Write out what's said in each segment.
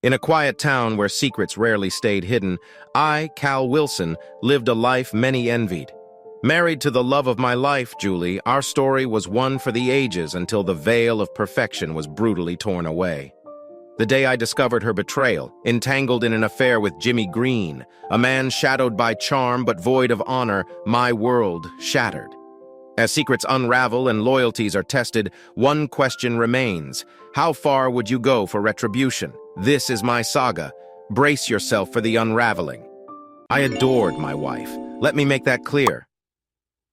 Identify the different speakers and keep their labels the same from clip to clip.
Speaker 1: In a quiet town where secrets rarely stayed hidden, I, Cal Wilson, lived a life many envied. Married to the love of my life, Julie, our story was one for the ages until the veil of perfection was brutally torn away. The day I discovered her betrayal, entangled in an affair with Jimmy Green, a man shadowed by charm but void of honor, my world shattered. As secrets unravel and loyalties are tested, one question remains. How far would you go for retribution? This is my saga. Brace yourself for the unraveling. I adored my wife. Let me make that clear.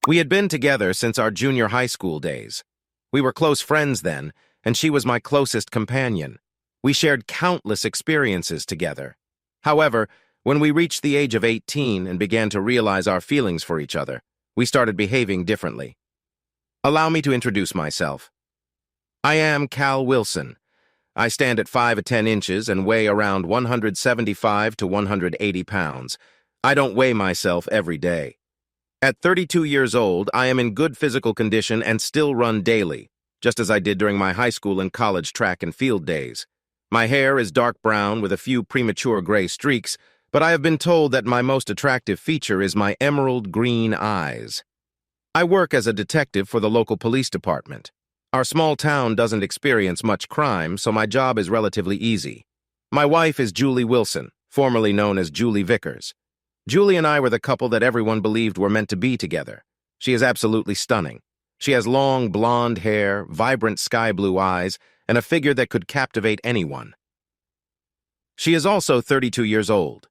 Speaker 1: We had been together since our junior high school days. We were close friends then, and she was my closest companion. We shared countless experiences together. However, when we reached the age of 18 and began to realize our feelings for each other, we started behaving differently. Allow me to introduce myself. I am Cal Wilson. I stand at 5'10" and weigh around 175 to 180 pounds. I don't weigh myself every day. At 32 years old, I am in good physical condition and still run daily, just as I did during my high school and college track and field days. My hair is dark brown with a few premature gray streaks, but I have been told that my most attractive feature is my emerald green eyes. I work as a detective for the local police department. Our small town doesn't experience much crime, so my job is relatively easy. My wife is Julie Wilson, formerly known as Julie Vickers. Julie and I were the couple that everyone believed were meant to be together. She is absolutely stunning. She has long blonde hair, vibrant sky blue eyes, and a figure that could captivate anyone. She is also 32 years old.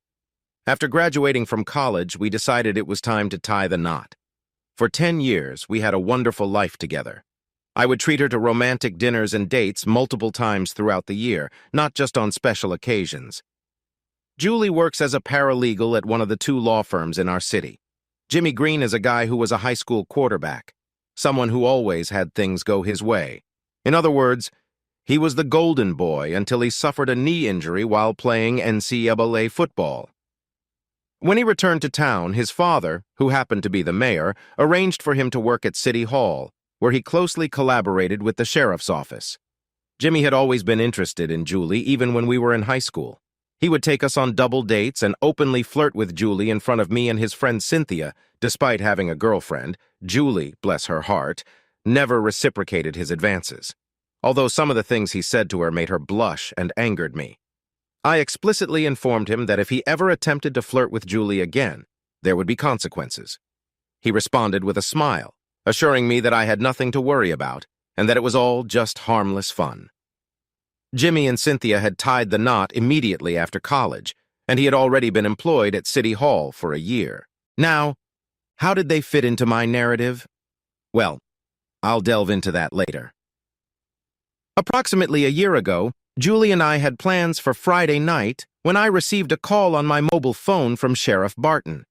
Speaker 1: After graduating from college, we decided it was time to tie the knot. For 10 years, we had a wonderful life together. I would treat her to romantic dinners and dates multiple times throughout the year, not just on special occasions. Julie works as a paralegal at one of the 2 law firms in our city. Jimmy Green is a guy who was a high school quarterback, someone who always had things go his way. In other words, he was the golden boy until he suffered a knee injury while playing NCAA football. When he returned to town, his father, who happened to be the mayor, arranged for him to work at City Hall, where he closely collaborated with the sheriff's office. Jimmy had always been interested in Julie, even when we were in high school. He would take us on double dates and openly flirt with Julie in front of me and his friend Cynthia. Despite having a girlfriend, Julie, bless her heart, never reciprocated his advances. Although some of the things he said to her made her blush and angered me. I explicitly informed him that if he ever attempted to flirt with Julie again, there would be consequences. He responded with a smile, assuring me that I had nothing to worry about and that it was all just harmless fun. Jimmy and Cynthia had tied the knot immediately after college, and he had already been employed at City Hall for a year. Now, how did they fit into my narrative? Well, I'll delve into that later. Approximately a year ago, Julie and I had plans for Friday night when I received a call on my mobile phone from Sheriff Barton.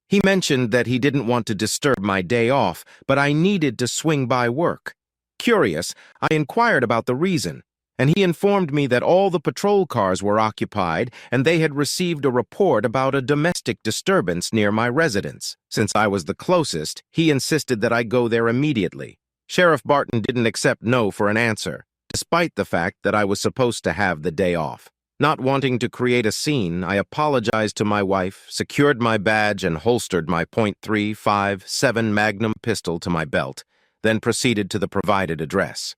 Speaker 1: He mentioned that he didn't want to disturb my day off, but I needed to swing by work. Curious, I inquired about the reason, and he informed me that all the patrol cars were occupied and they had received a report about a domestic disturbance near my residence. Since I was the closest, he insisted that I go there immediately. Sheriff Barton didn't accept no for an answer, despite the fact that I was supposed to have the day off. Not wanting to create a scene, I apologized to my wife, secured my badge, and holstered my .357 Magnum pistol to my belt, then proceeded to the provided address.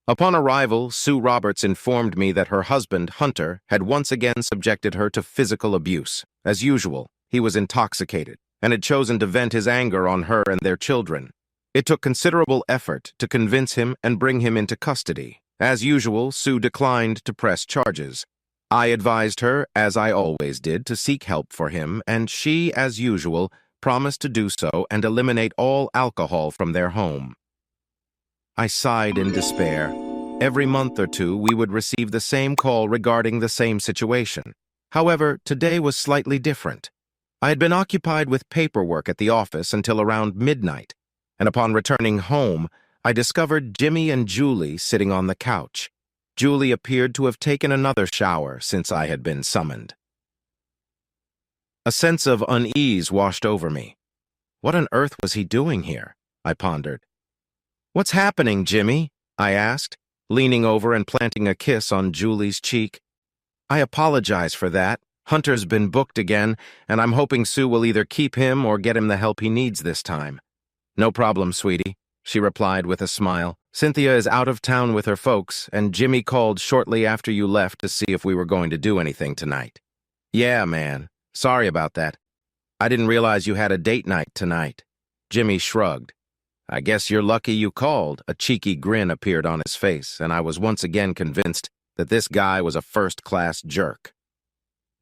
Speaker 1: Upon arrival, Sue Roberts informed me that her husband, Hunter, had once again subjected her to physical abuse. As usual, he was intoxicated and had chosen to vent his anger on her and their children. It took considerable effort to convince him and bring him into custody. As usual, Sue declined to press charges. I advised her, as I always did, to seek help for him, and she, as usual, promised to do so and eliminate all alcohol from their home. I sighed in despair. Every month or two, we would receive the same call regarding the same situation. However, today was slightly different. I had been occupied with paperwork at the office until around midnight, and upon returning home, I discovered Jimmy and Julie sitting on the couch. Julie appeared to have taken another shower since I had been summoned. A sense of unease washed over me. What on earth was he doing here? I pondered. "What's happening, Jimmy?" I asked, leaning over and planting a kiss on Julie's cheek. I apologize for that. Hunter's been booked again, and I'm hoping Sue will either keep him or get him the help he needs this time. No problem, sweetie, she replied with a smile. Cynthia is out of town with her folks, and Jimmy called shortly after you left to see if we were going to do anything tonight. Yeah, man. Sorry about that. I didn't realize you had a date night tonight. Jimmy shrugged. I guess you're lucky you called. A cheeky grin appeared on his face, and I was once again convinced that this guy was a first-class jerk.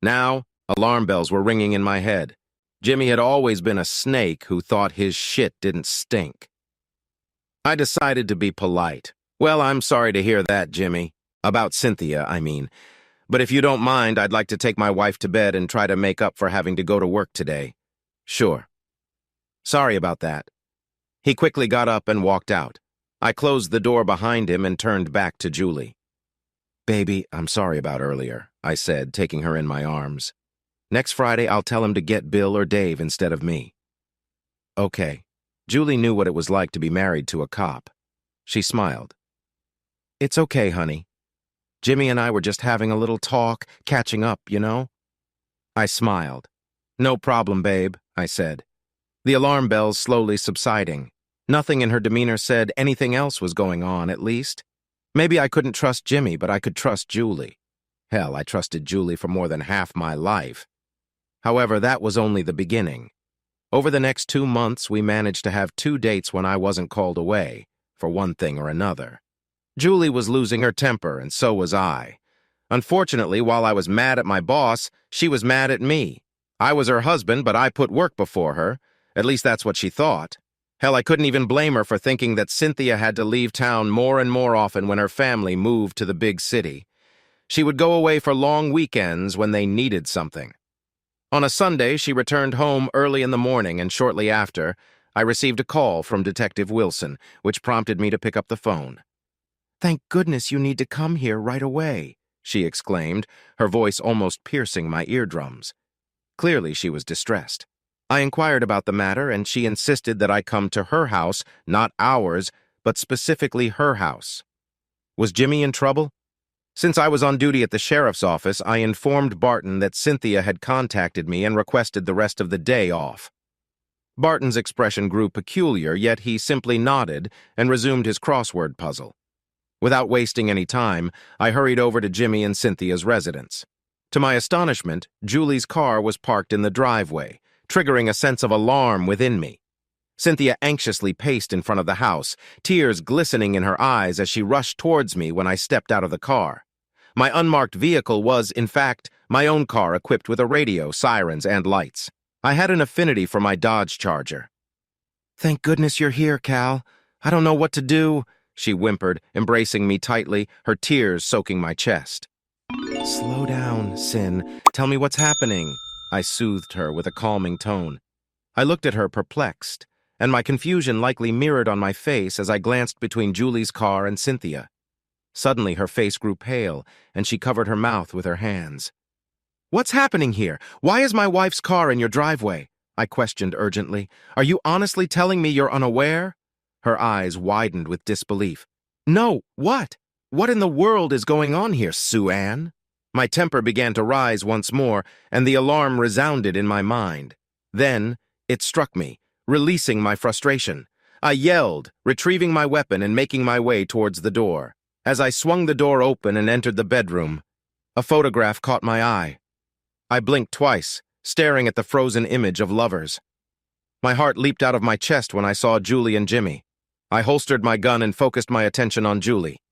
Speaker 1: Now, alarm bells were ringing in my head. Jimmy had always been a snake who thought his shit didn't stink. I decided to be polite. Well, I'm sorry to hear that, Jimmy. About Cynthia, I mean. But if you don't mind, I'd like to take my wife to bed and try to make up for having to go to work today. Sure. Sorry about that. He quickly got up and walked out. I closed the door behind him and turned back to Julie. Baby, I'm sorry about earlier, I said, taking her in my arms. Next Friday, I'll tell him to get Bill or Dave instead of me. Okay. Julie knew what it was like to be married to a cop. She smiled. It's okay, honey. Jimmy and I were just having a little talk, catching up, you know? I smiled. No problem, babe, I said. The alarm bells slowly subsiding. Nothing in her demeanor said anything else was going on, at least. Maybe I couldn't trust Jimmy, but I could trust Julie. Hell, I trusted Julie for more than half my life. However, that was only the beginning. Over the next 2 months, we managed to have 2 dates when I wasn't called away, for one thing or another. Julie was losing her temper, and so was I. Unfortunately, while I was mad at my boss, she was mad at me. I was her husband, but I put work before her. At least that's what she thought. Hell, I couldn't even blame her for thinking that Cynthia had to leave town more and more often when her family moved to the big city. She would go away for long weekends when they needed something. On a Sunday, she returned home early in the morning, and shortly after, I received a call from Detective Wilson, which prompted me to pick up the phone. "Thank goodness you need to come here right away," she exclaimed, her voice almost piercing my eardrums. Clearly, she was distressed. I inquired about the matter, and she insisted that I come to her house, not ours, but specifically her house. Was Jimmy in trouble? Since I was on duty at the sheriff's office, I informed Barton that Cynthia had contacted me and requested the rest of the day off. Barton's expression grew peculiar, yet he simply nodded and resumed his crossword puzzle. Without wasting any time, I hurried over to Jimmy and Cynthia's residence. To my astonishment, Julie's car was parked in the driveway, triggering a sense of alarm within me. Cynthia anxiously paced in front of the house, tears glistening in her eyes as she rushed towards me when I stepped out of the car. My unmarked vehicle was, in fact, my own car equipped with a radio, sirens, and lights. I had an affinity for my Dodge Charger. "Thank goodness you're here, Cal. I don't know what to do," she whimpered, embracing me tightly, her tears soaking my chest. "Slow down, Sin. Tell me what's happening," I soothed her with a calming tone. I looked at her perplexed, and my confusion likely mirrored on my face as I glanced between Julie's car and Cynthia. Suddenly, her face grew pale, and she covered her mouth with her hands. "What's happening here? Why is my wife's car in your driveway?" I questioned urgently. "Are you honestly telling me you're unaware?" Her eyes widened with disbelief. "No, what? What in the world is going on here, Sue Ann?" My temper began to rise once more, and the alarm resounded in my mind. Then, it struck me, releasing my frustration. I yelled, retrieving my weapon and making my way towards the door. As I swung the door open and entered the bedroom, a photograph caught my eye. I blinked twice, staring at the frozen image of lovers. My heart leaped out of my chest when I saw Julie and Jimmy. I holstered my gun and focused my attention on Julie.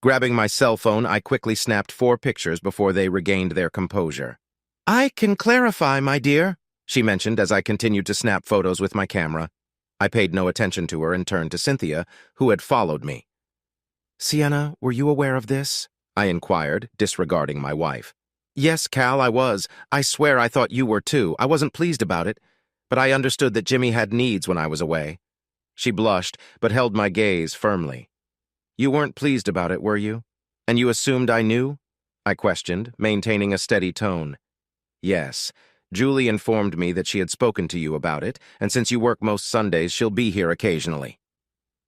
Speaker 1: Grabbing my cell phone, I quickly snapped 4 pictures before they regained their composure. "I can clarify, my dear," she mentioned as I continued to snap photos with my camera. I paid no attention to her and turned to Cynthia, who had followed me. "Sienna, were you aware of this?" I inquired, disregarding my wife. "Yes, Cal, I was. I swear I thought you were too. I wasn't pleased about it, but I understood that Jimmy had needs when I was away." She blushed, but held my gaze firmly. "You weren't pleased about it, were you? And you assumed I knew?" I questioned, maintaining a steady tone. "Yes. Julie informed me that she had spoken to you about it, and since you work most Sundays, she'll be here occasionally."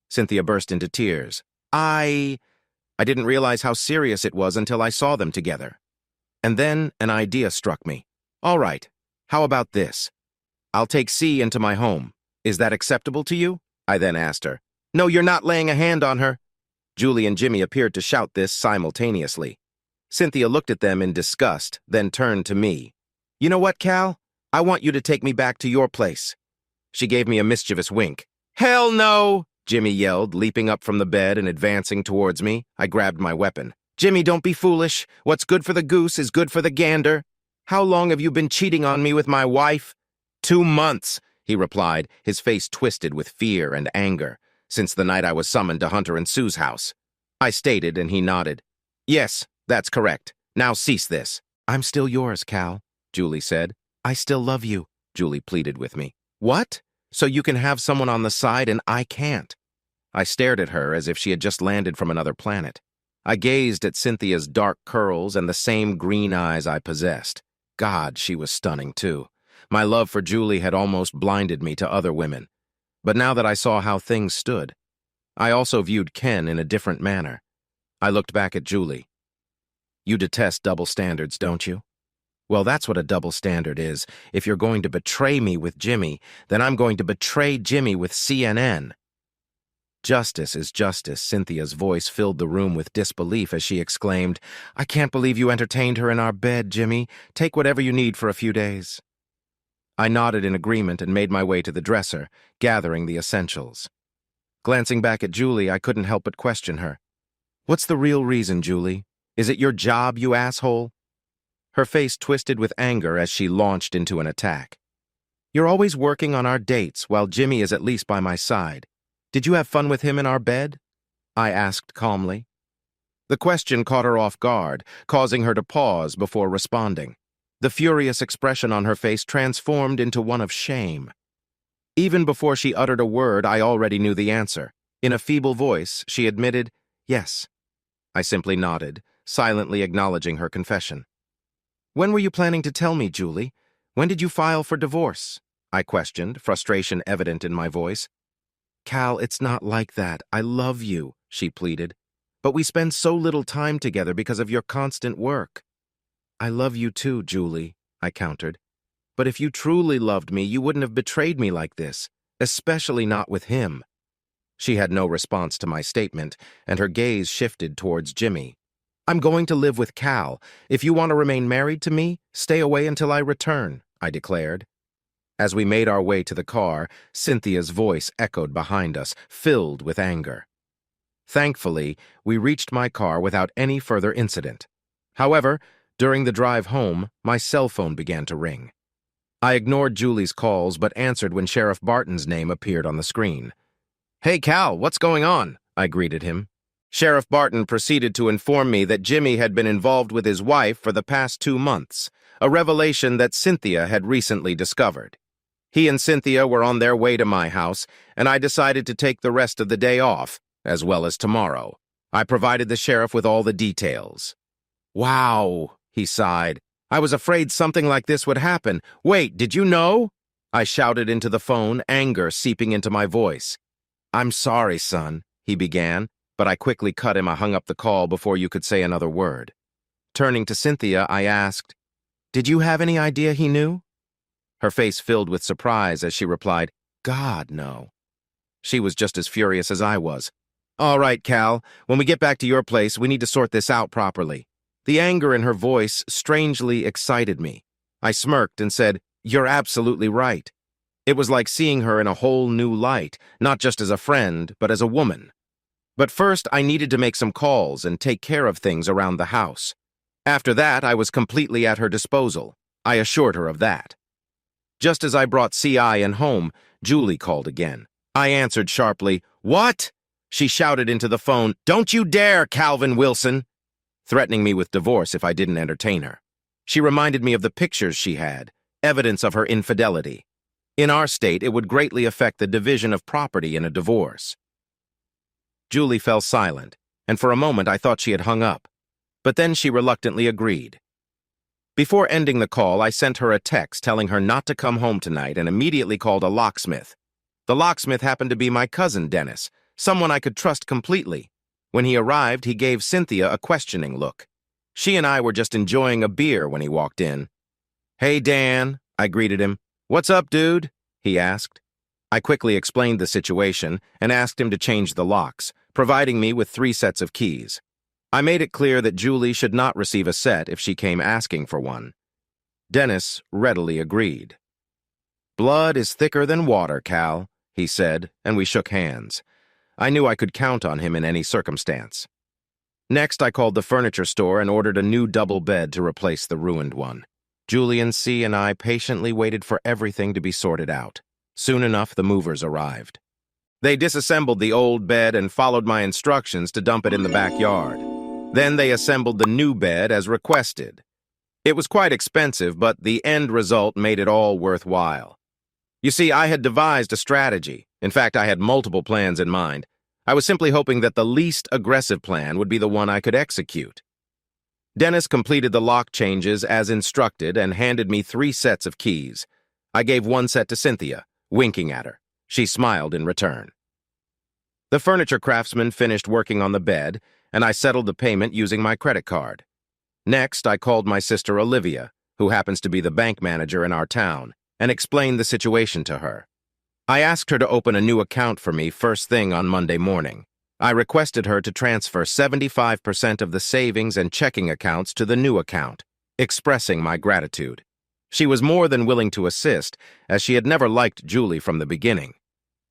Speaker 1: Cynthia burst into tears. I didn't realize how serious it was until I saw them together. And then an idea struck me. All right, how about this? I'll take C into my home. Is that acceptable to you? I then asked her. No, you're not laying a hand on her. Julie and Jimmy appeared to shout this simultaneously. Cynthia looked at them in disgust, then turned to me. You know what, Cal? I want you to take me back to your place. She gave me a mischievous wink. Hell no! Jimmy yelled, leaping up from the bed and advancing towards me. I grabbed my weapon. Jimmy, don't be foolish. What's good for the goose is good for the gander. How long have you been cheating on me with my wife? 2 months, he replied, his face twisted with fear and anger, since the night I was summoned to Hunter and Sue's house. I stated, and he nodded. Yes, that's correct. Now cease this. I'm still yours, Cal, Julie said. I still love you, Julie pleaded with me. What? So you can have someone on the side and I can't? I stared at her as if she had just landed from another planet. I gazed at Cynthia's dark curls and the same green eyes I possessed. God, she was stunning, too. My love for Julie had almost blinded me to other women. But now that I saw how things stood, I also viewed Ken in a different manner. I looked back at Julie. You detest double standards, don't you? Well, that's what a double standard is. If you're going to betray me with Jimmy, then I'm going to betray Jimmy with CNN. Justice is justice. Cynthia's voice filled the room with disbelief as she exclaimed, I can't believe you entertained her in our bed, Jimmy. Take whatever you need for a few days. I nodded in agreement and made my way to the dresser, gathering the essentials. Glancing back at Julie, I couldn't help but question her. What's the real reason, Julie? Is it your job, you asshole? Her face twisted with anger as she launched into an attack. You're always working on our dates while Jimmy is at least by my side. Did you have fun with him in our bed? I asked calmly. The question caught her off guard, causing her to pause before responding. The furious expression on her face transformed into one of shame. Even before she uttered a word, I already knew the answer. In a feeble voice, she admitted, yes. I simply nodded, silently acknowledging her confession. When were you planning to tell me, Julie? When did you file for divorce? I questioned, frustration evident in my voice. Cal, it's not like that. I love you, she pleaded. But we spend so little time together because of your constant work. I love you too, Julie, I countered. But if you truly loved me, you wouldn't have betrayed me like this, especially not with him. She had no response to my statement, and her gaze shifted towards Jimmy. I'm going to live with Cal. If you want to remain married to me, stay away until I return, I declared. As we made our way to the car, Cynthia's voice echoed behind us, filled with anger. Thankfully, we reached my car without any further incident. However, during the drive home, my cell phone began to ring. I ignored Julie's calls but answered when Sheriff Barton's name appeared on the screen. Hey, Cal, what's going on? I greeted him. Sheriff Barton proceeded to inform me that Jimmy had been involved with his wife for the past 2 months, a revelation that Cynthia had recently discovered. He and Cynthia were on their way to my house, and I decided to take the rest of the day off, as well as tomorrow. I provided the sheriff with all the details. Wow, he sighed. I was afraid something like this would happen. Wait, did you know? I shouted into the phone, anger seeping into my voice. I'm sorry, son, he began, but I quickly cut him. I hung up the call before you could say another word. Turning to Cynthia, I asked, Did you have any idea he knew? Her face filled with surprise as she replied, God, no. She was just as furious as I was. All right, Cal, when we get back to your place, we need to sort this out properly. The anger in her voice strangely excited me. I smirked and said, You're absolutely right. It was like seeing her in a whole new light, not just as a friend, but as a woman. But first, I needed to make some calls and take care of things around the house. After that, I was completely at her disposal. I assured her of that. Just as I brought CI in home, Julie called again. I answered sharply, What? She shouted into the phone, Don't you dare, Calvin Wilson, threatening me with divorce if I didn't entertain her. She reminded me of the pictures she had, evidence of her infidelity. In our state, it would greatly affect the division of property in a divorce. Julie fell silent, and for a moment I thought she had hung up. But then she reluctantly agreed. Before ending the call, I sent her a text telling her not to come home tonight and immediately called a locksmith. The locksmith happened to be my cousin, Dennis, someone I could trust completely. When he arrived, he gave Cynthia a questioning look. She and I were just enjoying a beer when he walked in. "Hey, Dan," I greeted him. "What's up, dude?" he asked. I quickly explained the situation and asked him to change the locks, providing me with 3 sets of keys. I made it clear that Julie should not receive a set if she came asking for one. Dennis readily agreed. "Blood is thicker than water, Cal," he said, and we shook hands. I knew I could count on him in any circumstance. Next, I called the furniture store and ordered a new double bed to replace the ruined one. Julian C. and I patiently waited for everything to be sorted out. Soon enough, the movers arrived. They disassembled the old bed and followed my instructions to dump it in the backyard. Then they assembled the new bed as requested. It was quite expensive, but the end result made it all worthwhile. You see, I had devised a strategy. In fact, I had multiple plans in mind. I was simply hoping that the least aggressive plan would be the one I could execute. Dennis completed the lock changes as instructed and handed me 3 sets of keys. I gave 1 set to Cynthia, winking at her. She smiled in return. The furniture craftsman finished working on the bed, and I settled the payment using my credit card. Next, I called my sister Olivia, who happens to be the bank manager in our town, and explained the situation to her. I asked her to open a new account for me first thing on Monday morning. I requested her to transfer 75% of the savings and checking accounts to the new account, expressing my gratitude. She was more than willing to assist, as she had never liked Julie from the beginning.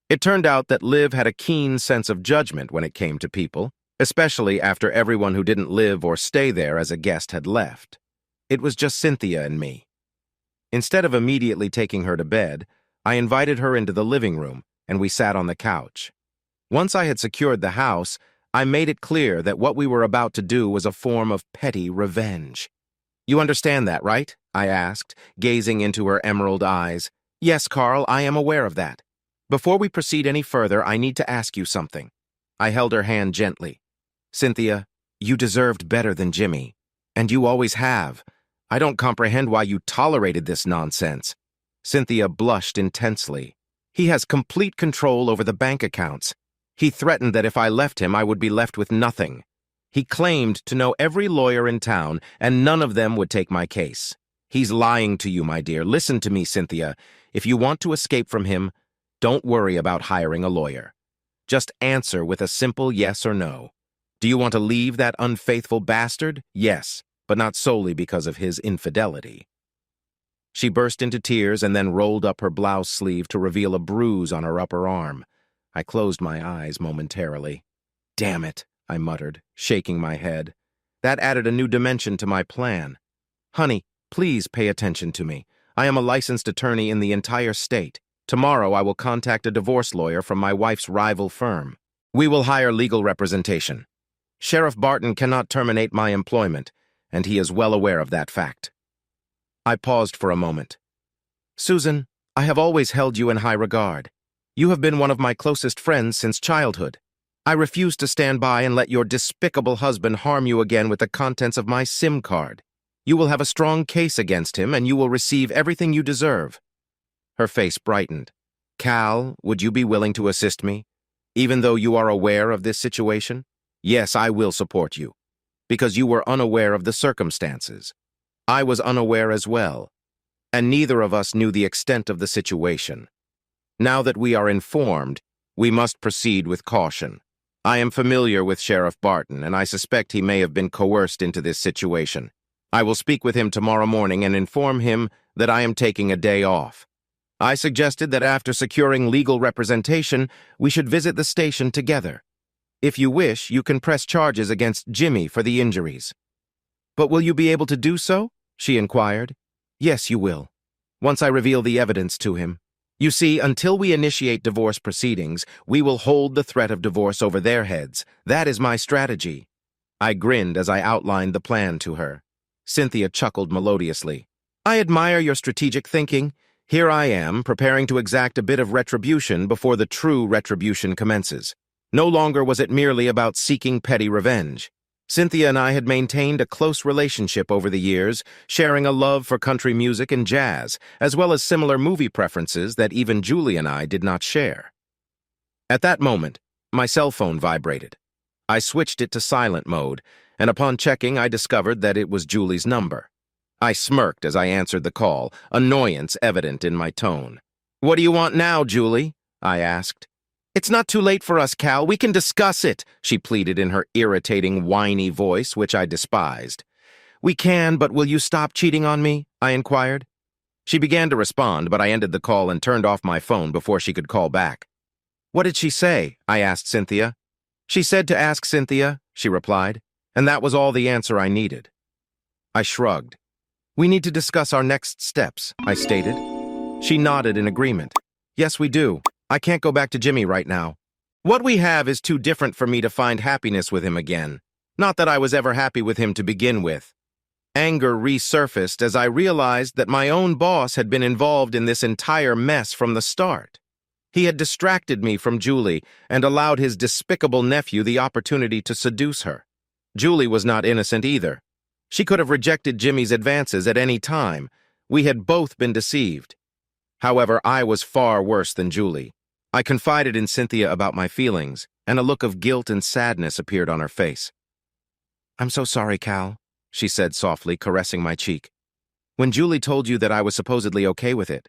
Speaker 1: It turned out that Liv had a keen sense of judgment when it came to people, especially after everyone who didn't live or stay there as a guest had left. It was just Cynthia and me. Instead of immediately taking her to bed, I invited her into the living room, and we sat on the couch. Once I had secured the house, I made it clear that what we were about to do was a form of petty revenge. "You understand that, right?" I asked, gazing into her emerald eyes. "Yes, Carl, I am aware of that. Before we proceed any further, I need to ask you something." I held her hand gently. "Cynthia, you deserved better than Jimmy, and you always have. I don't comprehend why you tolerated this nonsense." Cynthia blushed intensely. "He has complete control over the bank accounts. He threatened that if I left him, I would be left with nothing. He claimed to know every lawyer in town, and none of them would take my case. He's lying to you, my dear. Listen to me, Cynthia. If you want to escape from him, don't worry about hiring a lawyer. Just answer with a simple yes or no. Do you want to leave that unfaithful bastard? Yes, but not solely because of his infidelity." She burst into tears and then rolled up her blouse sleeve to reveal a bruise on her upper arm. I closed my eyes momentarily. "Damn it," I muttered, shaking my head. That added a new dimension to my plan. "Honey, please pay attention to me. I am a licensed attorney in the entire state. Tomorrow I will contact a divorce lawyer from my wife's rival firm. We will hire legal representation. Sheriff Barton cannot terminate my employment, and he is well aware of that fact." I paused for a moment. "Susan, I have always held you in high regard. You have been one of my closest friends since childhood. I refuse to stand by and let your despicable husband harm you again with the contents of my SIM card. You will have a strong case against him, and you will receive everything you deserve." Her face brightened. "Cal, would you be willing to assist me, even though you are aware of this situation? Yes, I will support you, because you were unaware of the circumstances. I was unaware as well, and neither of us knew the extent of the situation. Now that we are informed, we must proceed with caution. I am familiar with Sheriff Barton, and I suspect he may have been coerced into this situation. I will speak with him tomorrow morning and inform him that I am taking a day off. I suggested that after securing legal representation, we should visit the station together. If you wish, you can press charges against Jimmy for the injuries." "But will you be able to do so?" she inquired. "Yes, you will, once I reveal the evidence to him. You see, until we initiate divorce proceedings, we will hold the threat of divorce over their heads. That is my strategy." I grinned as I outlined the plan to her. Cynthia chuckled melodiously. "I admire your strategic thinking. Here I am, preparing to exact a bit of retribution before the true retribution commences." No longer was it merely about seeking petty revenge. Cynthia and I had maintained a close relationship over the years, sharing a love for country music and jazz, as well as similar movie preferences that even Julie and I did not share. At that moment, my cell phone vibrated. I switched it to silent mode, and upon checking, I discovered that it was Julie's number. I smirked as I answered the call, annoyance evident in my tone. "What do you want now, Julie?" I asked. "It's not too late for us, Cal. We can discuss it," she pleaded in her irritating, whiny voice, which I despised. "We can, but will you stop cheating on me?" I inquired. She began to respond, but I ended the call and turned off my phone before she could call back. "What did she say?" I asked Cynthia. "She said to ask Cynthia," she replied, and that was all the answer I needed. I shrugged. "We need to discuss our next steps," I stated. She nodded in agreement. "Yes, we do. I can't go back to Jimmy right now. What we have is too different for me to find happiness with him again. Not that I was ever happy with him to begin with." Anger resurfaced as I realized that my own boss had been involved in this entire mess from the start. He had distracted me from Julie and allowed his despicable nephew the opportunity to seduce her. Julie was not innocent either. She could have rejected Jimmy's advances at any time. We had both been deceived. However, I was far worse than Julie. I confided in Cynthia about my feelings, and a look of guilt and sadness appeared on her face. "I'm so sorry, Cal," she said softly, caressing my cheek. "When Julie told you that I was supposedly okay with it,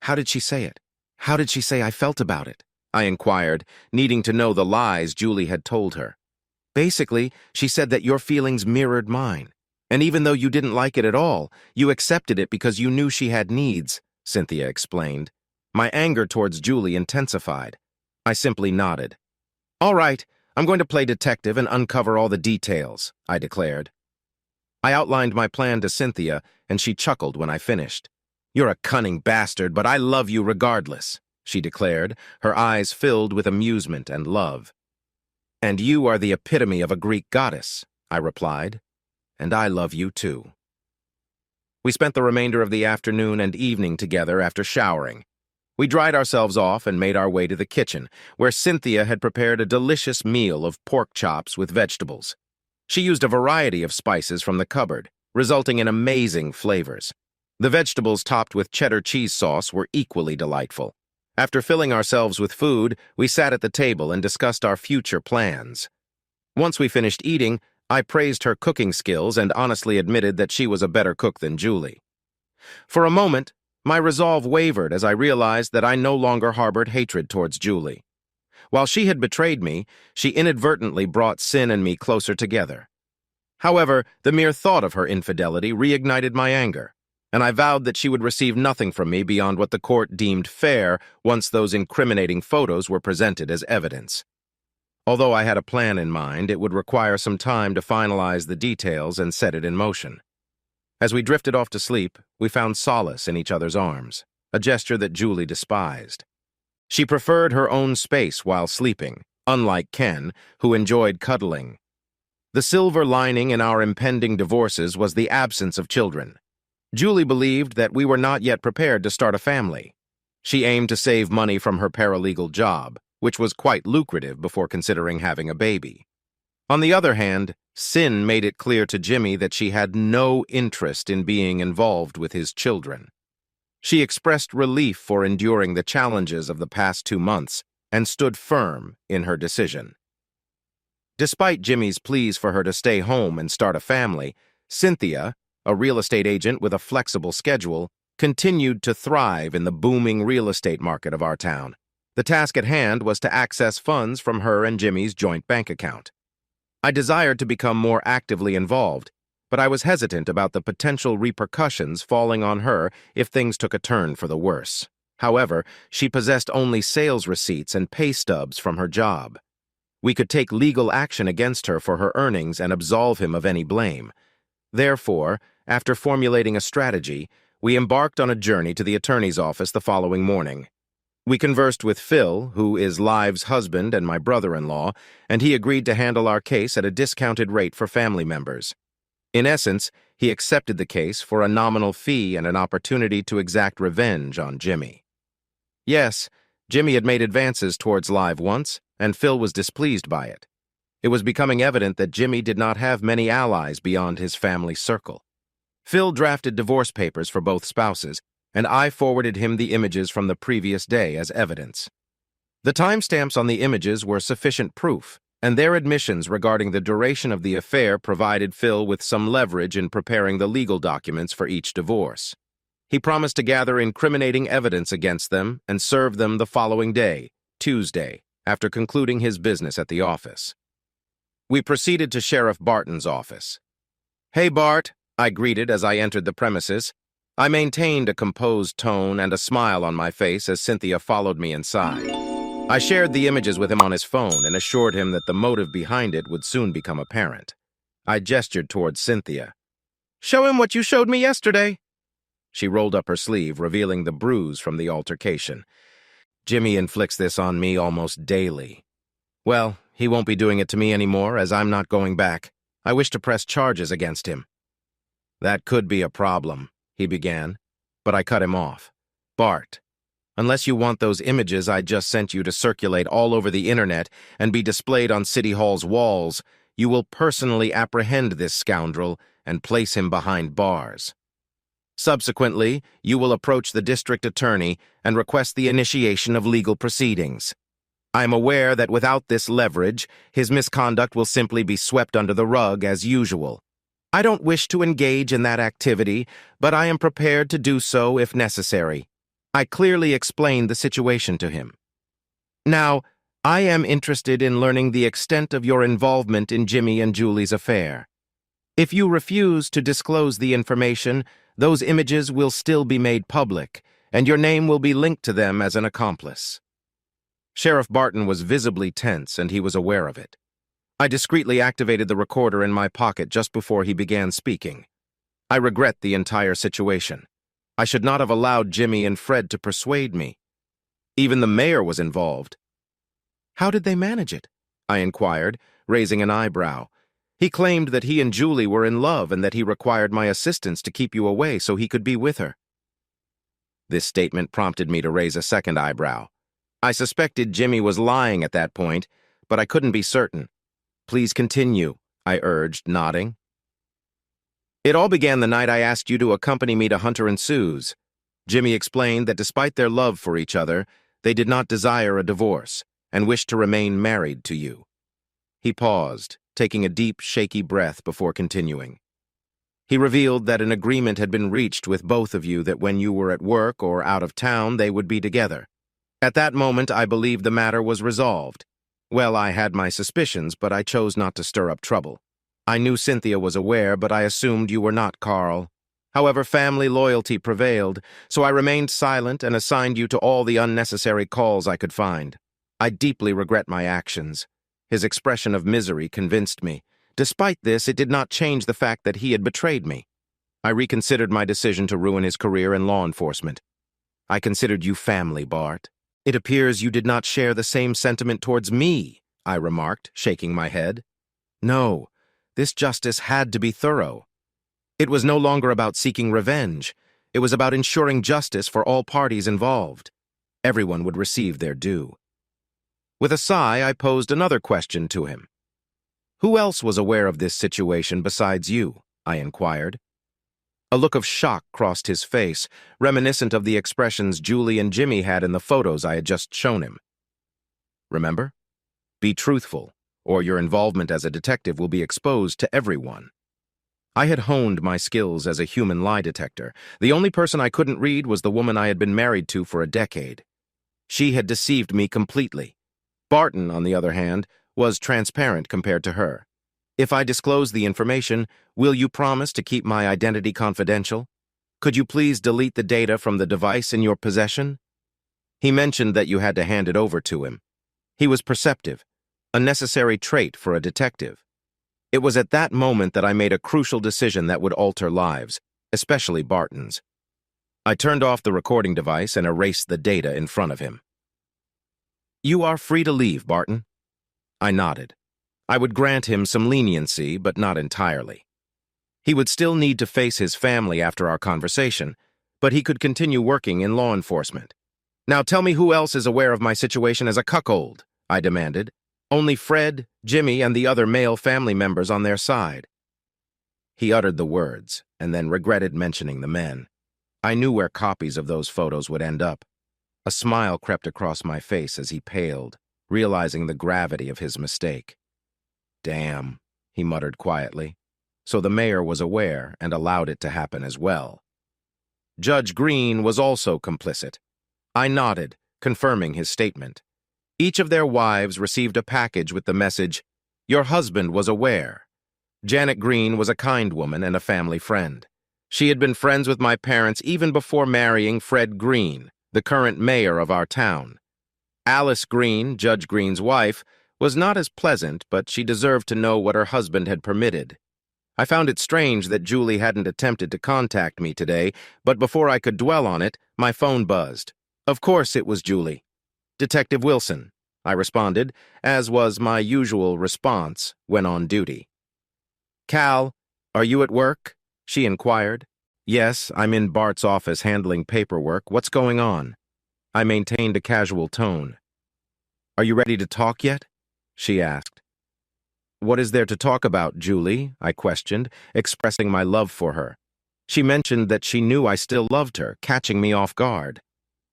Speaker 1: how did she say it? How did she say I felt about it?" I inquired, needing to know the lies Julie had told her. "Basically, she said that your feelings mirrored mine. And even though you didn't like it at all, you accepted it because you knew she had needs," Cynthia explained. My anger towards Julie intensified. I simply nodded. "All right, I'm going to play detective and uncover all the details," I declared. I outlined my plan to Cynthia, and she chuckled when I finished. "You're a cunning bastard, but I love you regardless," she declared, her eyes filled with amusement and love. "And you are the epitome of a Greek goddess," I replied. "And I love you too." We spent the remainder of the afternoon and evening together after showering. We dried ourselves off and made our way to the kitchen, where Cynthia had prepared a delicious meal of pork chops with vegetables. She used a variety of spices from the cupboard, resulting in amazing flavors. The vegetables topped with cheddar cheese sauce were equally delightful. After filling ourselves with food, we sat at the table and discussed our future plans. Once we finished eating, I praised her cooking skills and honestly admitted that she was a better cook than Julie. For a moment, my resolve wavered as I realized that I no longer harbored hatred towards Julie. While she had betrayed me, she inadvertently brought Sin and me closer together. However, the mere thought of her infidelity reignited my anger, and I vowed that she would receive nothing from me beyond what the court deemed fair once those incriminating photos were presented as evidence. Although I had a plan in mind, it would require some time to finalize the details and set it in motion. As we drifted off to sleep, we found solace in each other's arms, a gesture that Julie despised. She preferred her own space while sleeping, unlike Ken, who enjoyed cuddling. The silver lining in our impending divorces was the absence of children. Julie believed that we were not yet prepared to start a family. She aimed to save money from her paralegal job, which was quite lucrative before considering having a baby. On the other hand, Sin made it clear to Jimmy that she had no interest in being involved with his children. She expressed relief for enduring the challenges of the past 2 months and stood firm in her decision. Despite Jimmy's pleas for her to stay home and start a family, Cynthia, a real estate agent with a flexible schedule, continued to thrive in the booming real estate market of our town. The task at hand was to access funds from her and Jimmy's joint bank account. I desired to become more actively involved, but I was hesitant about the potential repercussions falling on her if things took a turn for the worse. However, she possessed only sales receipts and pay stubs from her job. We could take legal action against her for her earnings and absolve him of any blame. Therefore, after formulating a strategy, we embarked on a journey to the attorney's office the following morning. We conversed with Phil, who is Liv's husband and my brother-in-law, and he agreed to handle our case at a discounted rate for family members. In essence, he accepted the case for a nominal fee and an opportunity to exact revenge on Jimmy. Yes, Jimmy had made advances towards Live once, and Phil was displeased by it. It was becoming evident that Jimmy did not have many allies beyond his family circle. Phil drafted divorce papers for both spouses, and I forwarded him the images from the previous day as evidence. The timestamps on the images were sufficient proof, and their admissions regarding the duration of the affair provided Phil with some leverage in preparing the legal documents for each divorce. He promised to gather incriminating evidence against them and serve them the following day, Tuesday, after concluding his business at the office. We proceeded to Sheriff Barton's office. "Hey, Bart," I greeted as I entered the premises. I maintained a composed tone and a smile on my face as Cynthia followed me inside. I shared the images with him on his phone and assured him that the motive behind it would soon become apparent. I gestured towards Cynthia. "Show him what you showed me yesterday." She rolled up her sleeve, revealing the bruise from the altercation. "Jimmy inflicts this on me almost daily." "Well, he won't be doing it to me anymore, as I'm not going back. I wish to press charges against him." "That could be a problem," he began, but I cut him off. "Bart, unless you want those images I just sent you to circulate all over the internet and be displayed on City Hall's walls, you will personally apprehend this scoundrel and place him behind bars. Subsequently, you will approach the district attorney and request the initiation of legal proceedings. I am aware that without this leverage, his misconduct will simply be swept under the rug as usual. I don't wish to engage in that activity, but I am prepared to do so if necessary." I clearly explained the situation to him. "Now, I am interested in learning the extent of your involvement in Jimmy and Julie's affair. If you refuse to disclose the information, those images will still be made public, and your name will be linked to them as an accomplice." Sheriff Barton was visibly tense, and he was aware of it. I discreetly activated the recorder in my pocket just before he began speaking. "I regret the entire situation. I should not have allowed Jimmy and Fred to persuade me. Even the mayor was involved." "How did they manage it?" I inquired, raising an eyebrow. "He claimed that he and Julie were in love and that he required my assistance to keep you away so he could be with her." This statement prompted me to raise a second eyebrow. I suspected Jimmy was lying at that point, but I couldn't be certain. "Please continue," I urged, nodding. "It all began the night I asked you to accompany me to Hunter and Sue's. Jimmy explained that despite their love for each other, they did not desire a divorce and wished to remain married to you." He paused, taking a deep, shaky breath before continuing. "He revealed that an agreement had been reached with both of you that when you were at work or out of town, they would be together. At that moment, I believed the matter was resolved. Well, I had my suspicions, but I chose not to stir up trouble. I knew Cynthia was aware, but I assumed you were not, Carl. However, family loyalty prevailed, so I remained silent and assigned you to all the unnecessary calls I could find. I deeply regret my actions." His expression of misery convinced me. Despite this, it did not change the fact that he had betrayed me. I reconsidered my decision to ruin his career in law enforcement. "I considered you family, Bart. It appears you did not share the same sentiment towards me," I remarked, shaking my head. "No, this justice had to be thorough. It was no longer about seeking revenge. It was about ensuring justice for all parties involved. Everyone would receive their due." With a sigh, I posed another question to him. "Who else was aware of this situation besides you?" I inquired. A look of shock crossed his face, reminiscent of the expressions Julie and Jimmy had in the photos I had just shown him. "Remember? Be truthful, or your involvement as a detective will be exposed to everyone." I had honed my skills as a human lie detector. The only person I couldn't read was the woman I had been married to for a decade. She had deceived me completely. Barton, on the other hand, was transparent compared to her. "If I disclose the information, will you promise to keep my identity confidential? Could you please delete the data from the device in your possession?" He mentioned that you had to hand it over to him. He was perceptive, a necessary trait for a detective. It was at that moment that I made a crucial decision that would alter lives, especially Barton's. I turned off the recording device and erased the data in front of him. "You are free to leave, Barton." I nodded. I would grant him some leniency, but not entirely. He would still need to face his family after our conversation, but he could continue working in law enforcement. "Now tell me who else is aware of my situation as a cuckold," I demanded. "Only Fred, Jimmy, and the other male family members on their side." He uttered the words, and then regretted mentioning the men. I knew where copies of those photos would end up. A smile crept across my face as he paled, realizing the gravity of his mistake. Damn, he muttered quietly. So the mayor was aware and allowed it to happen as well. Judge Green was also complicit. I nodded, confirming his statement. Each of their wives received a package with the message, "Your husband was aware." Janet Green was a kind woman and a family friend. She had been friends with my parents even before marrying Fred Green, the current mayor of our town. Alice Green, Judge Green's wife, was not as pleasant, but she deserved to know what her husband had permitted. I found it strange that Julie hadn't attempted to contact me today, but before I could dwell on it, my phone buzzed. Of course it was Julie. "Detective Wilson," I responded, as was my usual response when on duty. "Cal, are you at work?" she inquired. "Yes, I'm in Bart's office handling paperwork. What's going on?" I maintained a casual tone. "Are you ready to talk yet?" she asked. "What is there to talk about, Julie?" I questioned, expressing my love for her. She mentioned that she knew I still loved her, catching me off guard.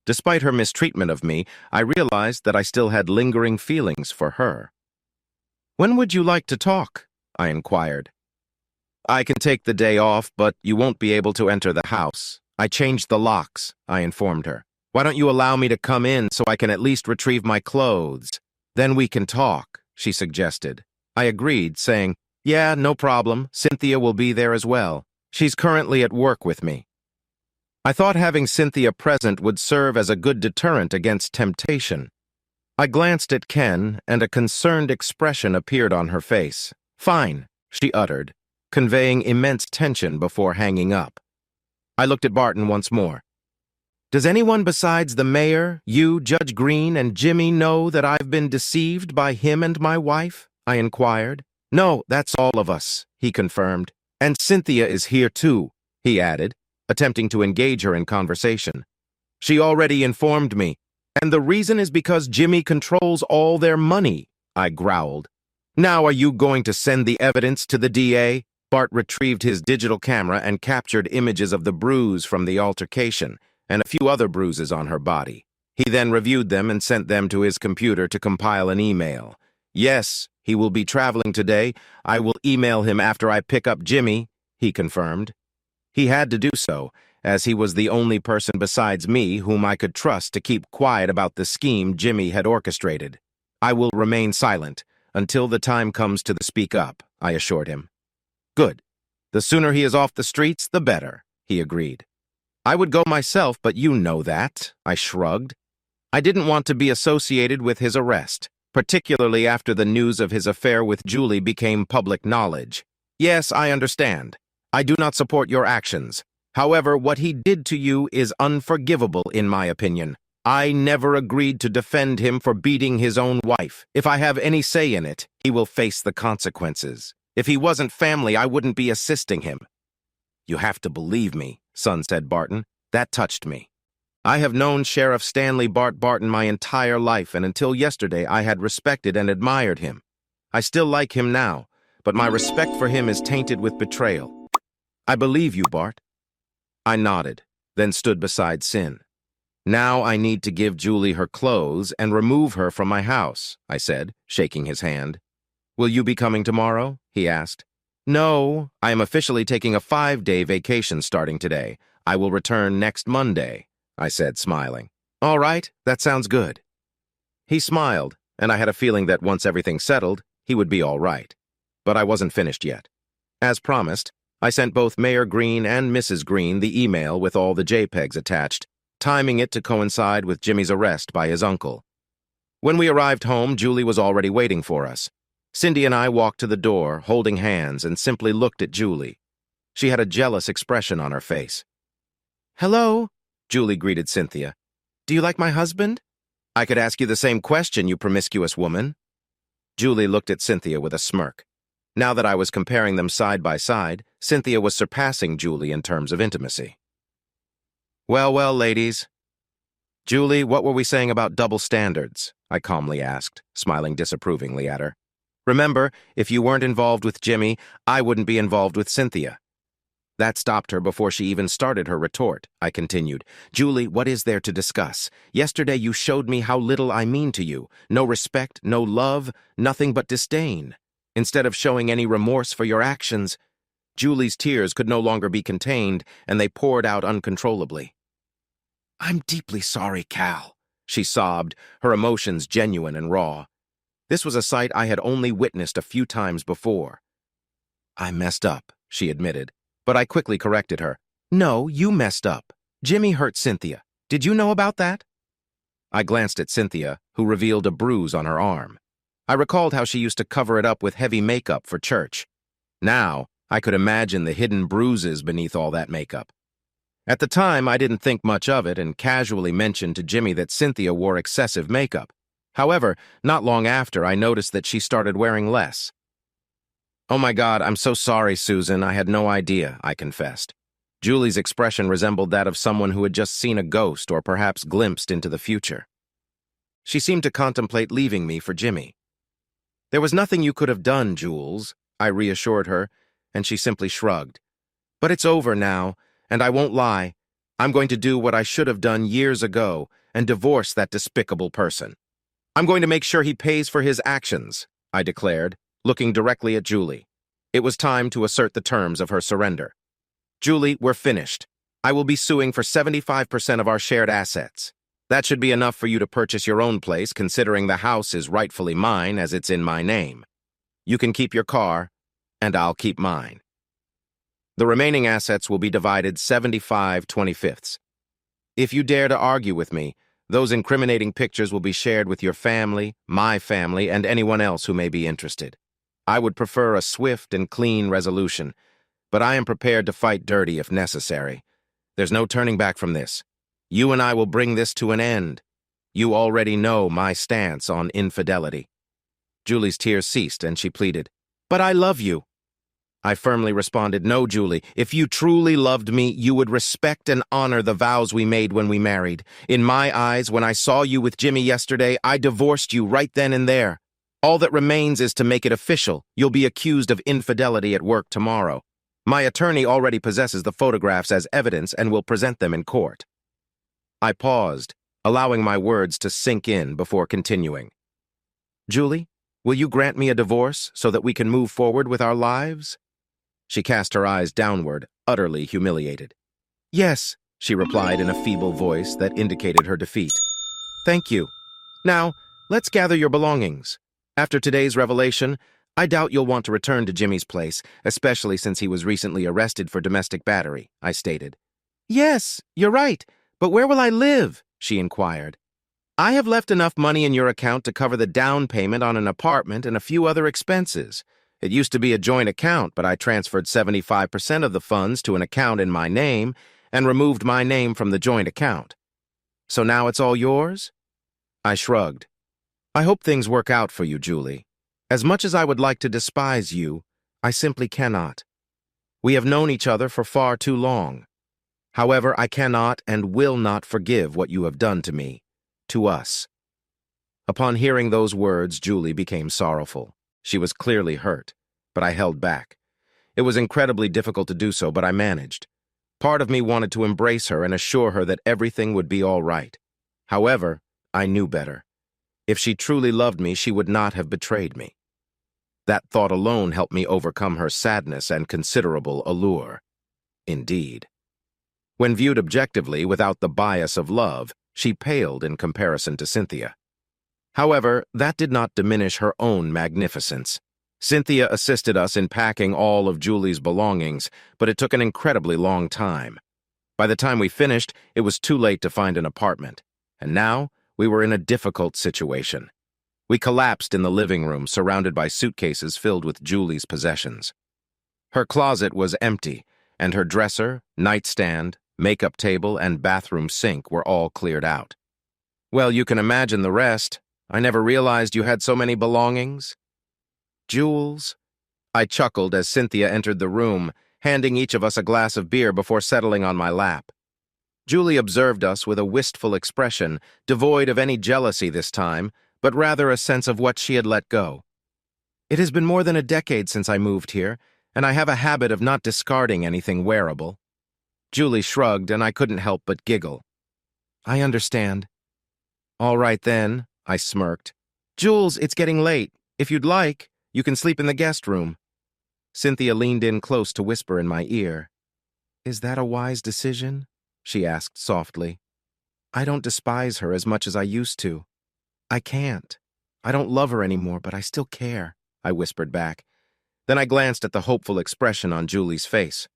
Speaker 1: Despite her mistreatment of me, I realized that I still had lingering feelings for her. "When would you like to talk?" I inquired. "I can take the day off, but you won't be able to enter the house. I changed the locks," I informed her. "Why don't you allow me to come in so I can at least retrieve my clothes? Then we can talk," she suggested. I agreed, saying, "Yeah, no problem. Cynthia will be there as well. She's currently at work with me." I thought having Cynthia present would serve as a good deterrent against temptation. I glanced at Ken, and a concerned expression appeared on her face. "Fine," she uttered, conveying immense tension before hanging up. I looked at Barton once more. "Does anyone besides the mayor, you, Judge Green, and Jimmy know that I've been deceived by him and my wife?" I inquired. "No, that's all of us," he confirmed. "And Cynthia is here too," he added, attempting to engage her in conversation. "She already informed me, and the reason is because Jimmy controls all their money," I growled. "Now are you going to send the evidence to the DA?" Bart retrieved his digital camera and captured images of the bruise from the altercation and a few other bruises on her body. He then reviewed them and sent them to his computer to compile an email. "Yes, he will be traveling today. I will email him after I pick up Jimmy," he confirmed. He had to do so, as he was the only person besides me whom I could trust to keep quiet about the scheme Jimmy had orchestrated. "I will remain silent until the time comes to speak up," I assured him. "Good. The sooner he is off the streets, the better," he agreed. "I would go myself, but you know that," I shrugged. I didn't want to be associated with his arrest, particularly after the news of his affair with Julie became public knowledge. "Yes, I understand. I do not support your actions. However, what he did to you is unforgivable, in my opinion. I never agreed to defend him for beating his own wife. If I have any say in it, he will face the consequences. If he wasn't family, I wouldn't be assisting him." "You have to believe me," son said Barton. That touched me. I have known Sheriff Stanley Bart Barton my entire life, and until yesterday I had respected and admired him. I still like him now, but my respect for him is tainted with betrayal. "I believe you, Bart." I nodded, then stood beside Sin. "Now I need to give Julie her clothes and remove her from my house," I said, shaking his hand. "Will you be coming tomorrow?" he asked. "No, I am officially taking a 5-day vacation starting today. I will return next Monday," I said, smiling. "All right, that sounds good." He smiled, and I had a feeling that once everything settled, he would be all right. But I wasn't finished yet. As promised, I sent both Mayor Green and Mrs. Green the email with all the JPEGs attached, timing it to coincide with Jimmy's arrest by his uncle. When we arrived home, Julie was already waiting for us. Cindy and I walked to the door, holding hands, and simply looked at Julie. She had a jealous expression on her face. "Hello," Julie greeted Cynthia. "Do you like my husband?" "I could ask you the same question, you promiscuous woman." Julie looked at Cynthia with a smirk. Now that I was comparing them side by side, Cynthia was surpassing Julie in terms of intimacy. Well, ladies. "Julie, what were we saying about double standards?" I calmly asked, smiling disapprovingly at her. "Remember, if you weren't involved with Jimmy, I wouldn't be involved with Cynthia." That stopped her before she even started her retort. I continued, "Julie, what is there to discuss? Yesterday you showed me how little I mean to you. No respect, no love, nothing but disdain." instead of showing any remorse for your actions. Julie's tears could no longer be contained, and they poured out uncontrollably. "I'm deeply sorry, Cal," she sobbed, her emotions genuine and raw. This was a sight I had only witnessed a few times before. "I messed up," she admitted, but I quickly corrected her. "No, you messed up. Jimmy hurt Cynthia. Did you know about that?" I glanced at Cynthia, who revealed a bruise on her arm. I recalled how she used to cover it up with heavy makeup for church. Now, I could imagine the hidden bruises beneath all that makeup. At the time, I didn't think much of it and casually mentioned to Jimmy that Cynthia wore excessive makeup. However, not long after, I noticed that she started wearing less. "Oh my God, I'm so sorry, Susan. I had no idea," I confessed. Julie's expression resembled that of someone who had just seen a ghost or perhaps glimpsed into the future. She seemed to contemplate leaving me for Jimmy. "There was nothing you could have done, Jules," I reassured her, and she simply shrugged. "But it's over now, and I won't lie. I'm going to do what I should have done years ago and divorce that despicable person. I'm going to make sure he pays for his actions," I declared, looking directly at Julie. It was time to assert the terms of her surrender. "Julie, we're finished. I will be suing for 75% of our shared assets. That should be enough for you to purchase your own place, considering the house is rightfully mine as it's in my name. You can keep your car, and I'll keep mine. The remaining assets will be divided 75/25. If you dare to argue with me, those incriminating pictures will be shared with your family, my family, and anyone else who may be interested. I would prefer a swift and clean resolution, but I am prepared to fight dirty if necessary. There's no turning back from this. You and I will bring this to an end. You already know my stance on infidelity." Julie's tears ceased, and she pleaded, "But I love you." I firmly responded, "No, Julie, if you truly loved me, you would respect and honor the vows we made when we married. In my eyes, when I saw you with Jimmy yesterday, I divorced you right then and there. All that remains is to make it official. You'll be accused of infidelity at work tomorrow. My attorney already possesses the photographs as evidence and will present them in court." I paused, allowing my words to sink in before continuing. "Julie, will you grant me a divorce so that we can move forward with our lives?" She cast her eyes downward, utterly humiliated. "Yes," she replied in a feeble voice that indicated her defeat. "Thank you. Now, let's gather your belongings. After today's revelation, I doubt you'll want to return to Jimmy's place, especially since he was recently arrested for domestic battery," I stated. "Yes, you're right. But where will I live?" she inquired. "I have left enough money in your account to cover the down payment on an apartment and a few other expenses. It used to be a joint account, but I transferred 75% of the funds to an account in my name and removed my name from the joint account. So now it's all yours?" I shrugged. "I hope things work out for you, Julie. As much as I would like to despise you, I simply cannot. We have known each other for far too long. However, I cannot and will not forgive what you have done to me, to us." Upon hearing those words, Julie became sorrowful. She was clearly hurt, but I held back. It was incredibly difficult to do so, but I managed. Part of me wanted to embrace her and assure her that everything would be all right. However, I knew better. If she truly loved me, she would not have betrayed me. That thought alone helped me overcome her sadness and considerable allure. Indeed. When viewed objectively, without the bias of love, she paled in comparison to Cynthia. However, that did not diminish her own magnificence. Cynthia assisted us in packing all of Julie's belongings, but it took an incredibly long time. By the time we finished, it was too late to find an apartment, and now we were in a difficult situation. We collapsed in the living room, surrounded by suitcases filled with Julie's possessions. Her closet was empty, and her dresser, nightstand, makeup table, and bathroom sink were all cleared out. "Well, you can imagine the rest. I never realized you had so many belongings." "Jules," I chuckled as Cynthia entered the room, handing each of us a glass of beer before settling on my lap. Julie observed us with a wistful expression, devoid of any jealousy this time, but rather a sense of what she had let go. "It has been more than a decade since I moved here, and I have a habit of not discarding anything wearable." Julie shrugged, and I couldn't help but giggle. "I understand." "All right then," I smirked. "Jules, it's getting late. If you'd like, You can sleep in the guest room." Cynthia leaned in close to whisper in my ear. "Is that a wise decision?" she asked softly. "I don't despise her as much as I used to. I can't. I don't love her anymore, but I still care," I whispered back. Then I glanced at the hopeful expression on Julie's face.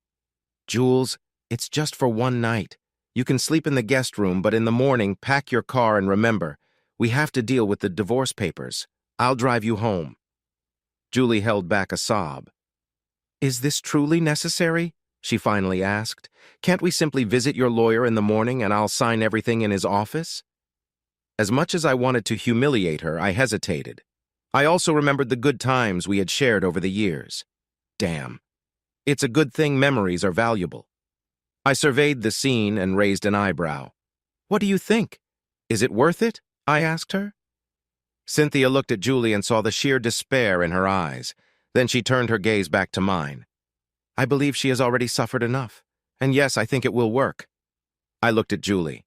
Speaker 1: "Jules, it's just for one night. You can sleep in the guest room, but in the morning, pack your car and remember, we have to deal with the divorce papers. I'll drive you home." Julie held back a sob. "Is this truly necessary?" she finally asked. "Can't we simply visit your lawyer in the morning and I'll sign everything in his office?" As much as I wanted to humiliate her, I hesitated. I also remembered the good times we had shared over the years. Damn. It's a good thing memories are valuable. I surveyed the scene and raised an eyebrow. "What do you think? Is it worth it?" I asked her. Cynthia looked at Julie and saw the sheer despair in her eyes. Then she turned her gaze back to mine. "I believe she has already suffered enough. And yes, I think it will work." I looked at Julie.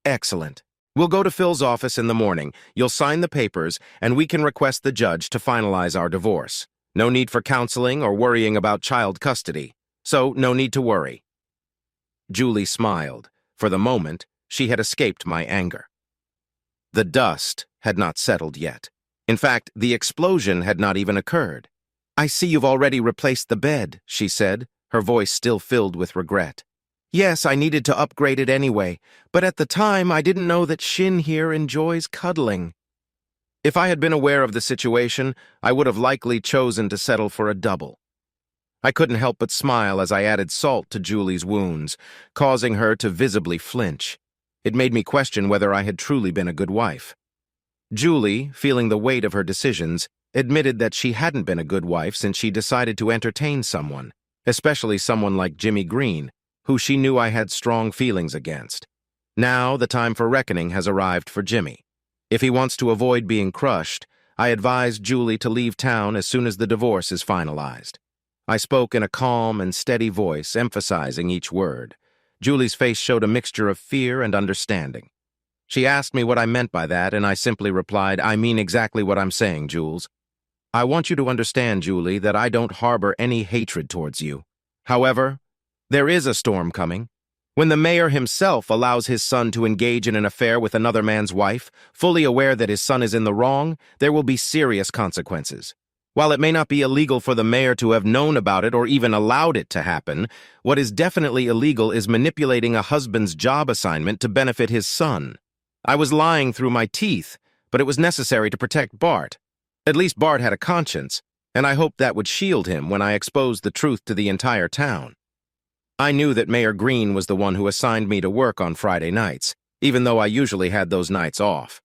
Speaker 1: "Excellent. We'll go to Phil's office in the morning. You'll sign the papers, and we can request the judge to finalize our divorce. No need for counseling or worrying about child custody. So, no need to worry." Julie smiled. For the moment, she had escaped my anger. The dust had not settled yet. In fact, the explosion had not even occurred. "I see you've already replaced the bed," she said, her voice still filled with regret. "Yes, I needed to upgrade it anyway, but at the time I didn't know that Shin here enjoys cuddling." If I had been aware of the situation, I would have likely chosen to settle for a double. I couldn't help but smile as I added salt to Julie's wounds, causing her to visibly flinch. It made me question whether I had truly been a good wife. Julie, feeling the weight of her decisions, admitted that she hadn't been a good wife since she decided to entertain someone, especially someone like Jimmy Green, who she knew I had strong feelings against. Now the time for reckoning has arrived for Jimmy. If he wants to avoid being crushed, I advised Julie to leave town as soon as the divorce is finalized. I spoke in a calm and steady voice, emphasizing each word. Julie's face showed a mixture of fear and understanding. She asked me what I meant by that, and I simply replied, "I mean exactly what I'm saying, Jules. I want you to understand, Julie, that I don't harbor any hatred towards you. However, there is a storm coming. When the mayor himself allows his son to engage in an affair with another man's wife, fully aware that his son is in the wrong, there will be serious consequences. While it may not be illegal for the mayor to have known about it or even allowed it to happen, what is definitely illegal is manipulating a husband's job assignment to benefit his son. I was lying through my teeth, but it was necessary to protect Bart. At least Bart had a conscience, and I hoped that would shield him when I exposed the truth to the entire town. I knew that Mayor Green was the one who assigned me to work on Friday nights, even though I usually had those nights off.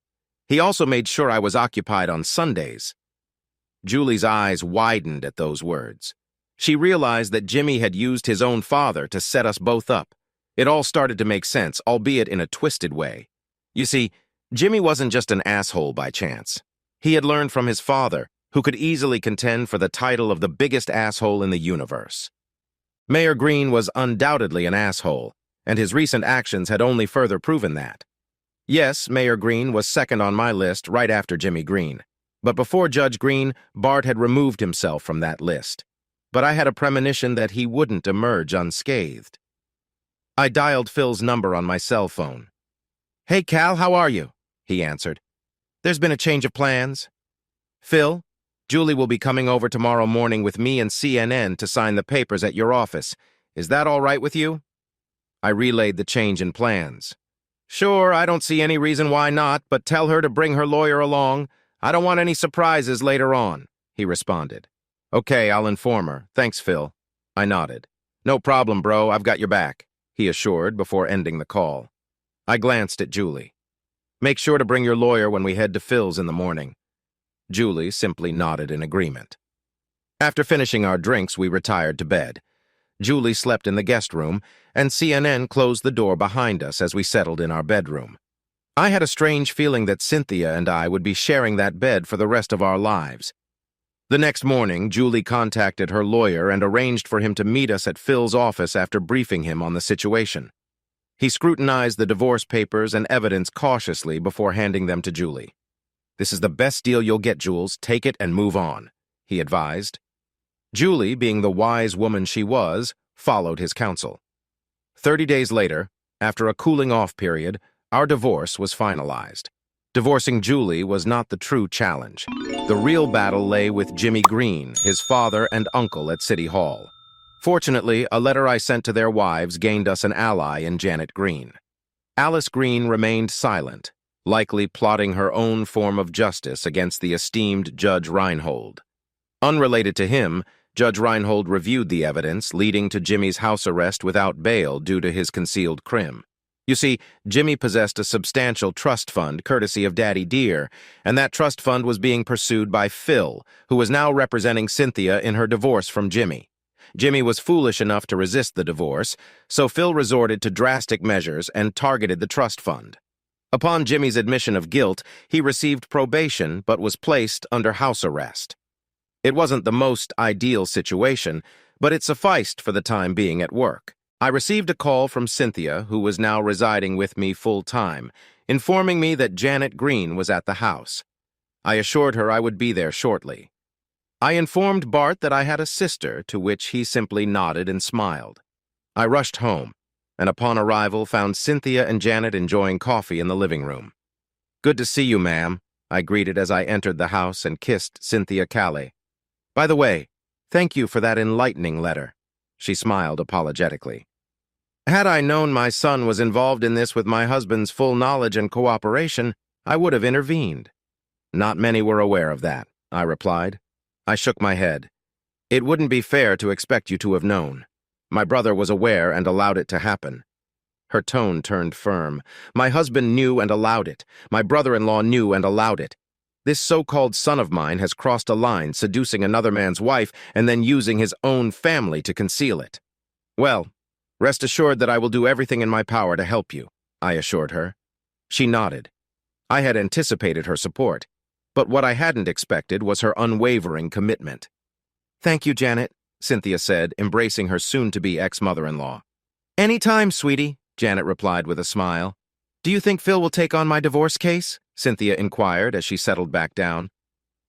Speaker 1: He also made sure I was occupied on Sundays. Julie's eyes widened at those words. She realized that Jimmy had used his own father to set us both up. It all started to make sense, albeit in a twisted way. You see, Jimmy wasn't just an asshole by chance. He had learned from his father, who could easily contend for the title of the biggest asshole in the universe. Mayor Green was undoubtedly an asshole, and his recent actions had only further proven that. Yes, Mayor Green was second on my list right after Jimmy Green. But before Judge Green, Bart had removed himself from that list. But I had a premonition that he wouldn't emerge unscathed. I dialed Phil's number on my cell phone. "Hey, Cal, how are you?" he answered. "There's been a change of plans." "Phil, Julie will be coming over tomorrow morning with me and CNN to sign the papers at your office. Is that all right with you?" I relayed the change in plans. "Sure, I don't see any reason why not, but tell her to bring her lawyer along. I don't want any surprises later on," he responded. "Okay, I'll inform her. Thanks, Phil." I nodded. "No problem, bro. I've got your back," he assured before ending the call. I glanced at Julie. "Make sure to bring your lawyer when we head to Phil's in the morning." Julie simply nodded in agreement. After finishing our drinks, we retired to bed. Julie slept in the guest room, and CNN closed the door behind us as we settled in our bedroom. I had a strange feeling that Cynthia and I would be sharing that bed for the rest of our lives. The next morning, Julie contacted her lawyer and arranged for him to meet us at Phil's office after briefing him on the situation. He scrutinized the divorce papers and evidence cautiously before handing them to Julie. "This is the best deal you'll get, Jules. Take it and move on," he advised. Julie, being the wise woman she was, followed his counsel. 30 days later, after a cooling-off period, our divorce was finalized. Divorcing Julie was not the true challenge. The real battle lay with Jimmy Green, his father and uncle at City Hall. Fortunately, a letter I sent to their wives gained us an ally in Janet Green. Alice Green remained silent, likely plotting her own form of justice against the esteemed Judge Reinhold. Unrelated to him, Judge Reinhold reviewed the evidence, leading to Jimmy's house arrest without bail due to his concealed crim. You see, Jimmy possessed a substantial trust fund courtesy of Daddy Dear, and that trust fund was being pursued by Phil, who was now representing Cynthia in her divorce from Jimmy. Jimmy was foolish enough to resist the divorce, so Phil resorted to drastic measures and targeted the trust fund. Upon Jimmy's admission of guilt, he received probation but was placed under house arrest. It wasn't the most ideal situation, but it sufficed for the time being at work. I received a call from Cynthia, who was now residing with me full-time, informing me that Janet Green was at the house. I assured her I would be there shortly. I informed Bart that I had a sister, to which he simply nodded and smiled. I rushed home, and upon arrival found Cynthia and Janet enjoying coffee in the living room. "Good to see you, ma'am," I greeted as I entered the house and kissed Cynthia Callie. "By the way, thank you for that enlightening letter." She smiled apologetically. "Had I known my son was involved in this with my husband's full knowledge and cooperation, I would have intervened." "Not many were aware of that," I replied. I shook my head. "It wouldn't be fair to expect you to have known. My brother was aware and allowed it to happen." Her tone turned firm. "My husband knew and allowed it. My brother-in-law knew and allowed it. This so-called son of mine has crossed a line, seducing another man's wife and then using his own family to conceal it. Well, rest assured that I will do everything in my power to help you," I assured her. She nodded. I had anticipated her support, but what I hadn't expected was her unwavering commitment. "Thank you, Janet," Cynthia said, embracing her soon-to-be ex-mother-in-law. "Any time, sweetie," Janet replied with a smile. "Do you think Phil will take on my divorce case?" Cynthia inquired as she settled back down.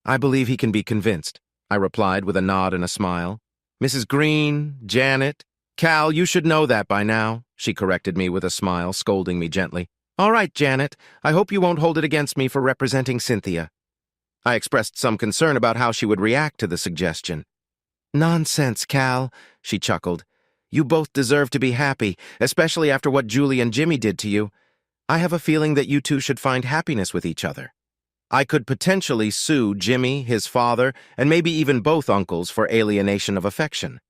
Speaker 1: "I believe he can be convinced," I replied with a nod and a smile. "Mrs. Green, Janet, Cal, you should know that by now," she corrected me with a smile, scolding me gently. "All right, Janet, I hope you won't hold it against me for representing Cynthia." I expressed some concern about how she would react to the suggestion. "Nonsense, Cal," she chuckled. "You both deserve to be happy, especially after what Julie and Jimmy did to you. I have a feeling that you two should find happiness with each other. I could potentially sue Jimmy, his father, and maybe even both uncles for alienation of affection.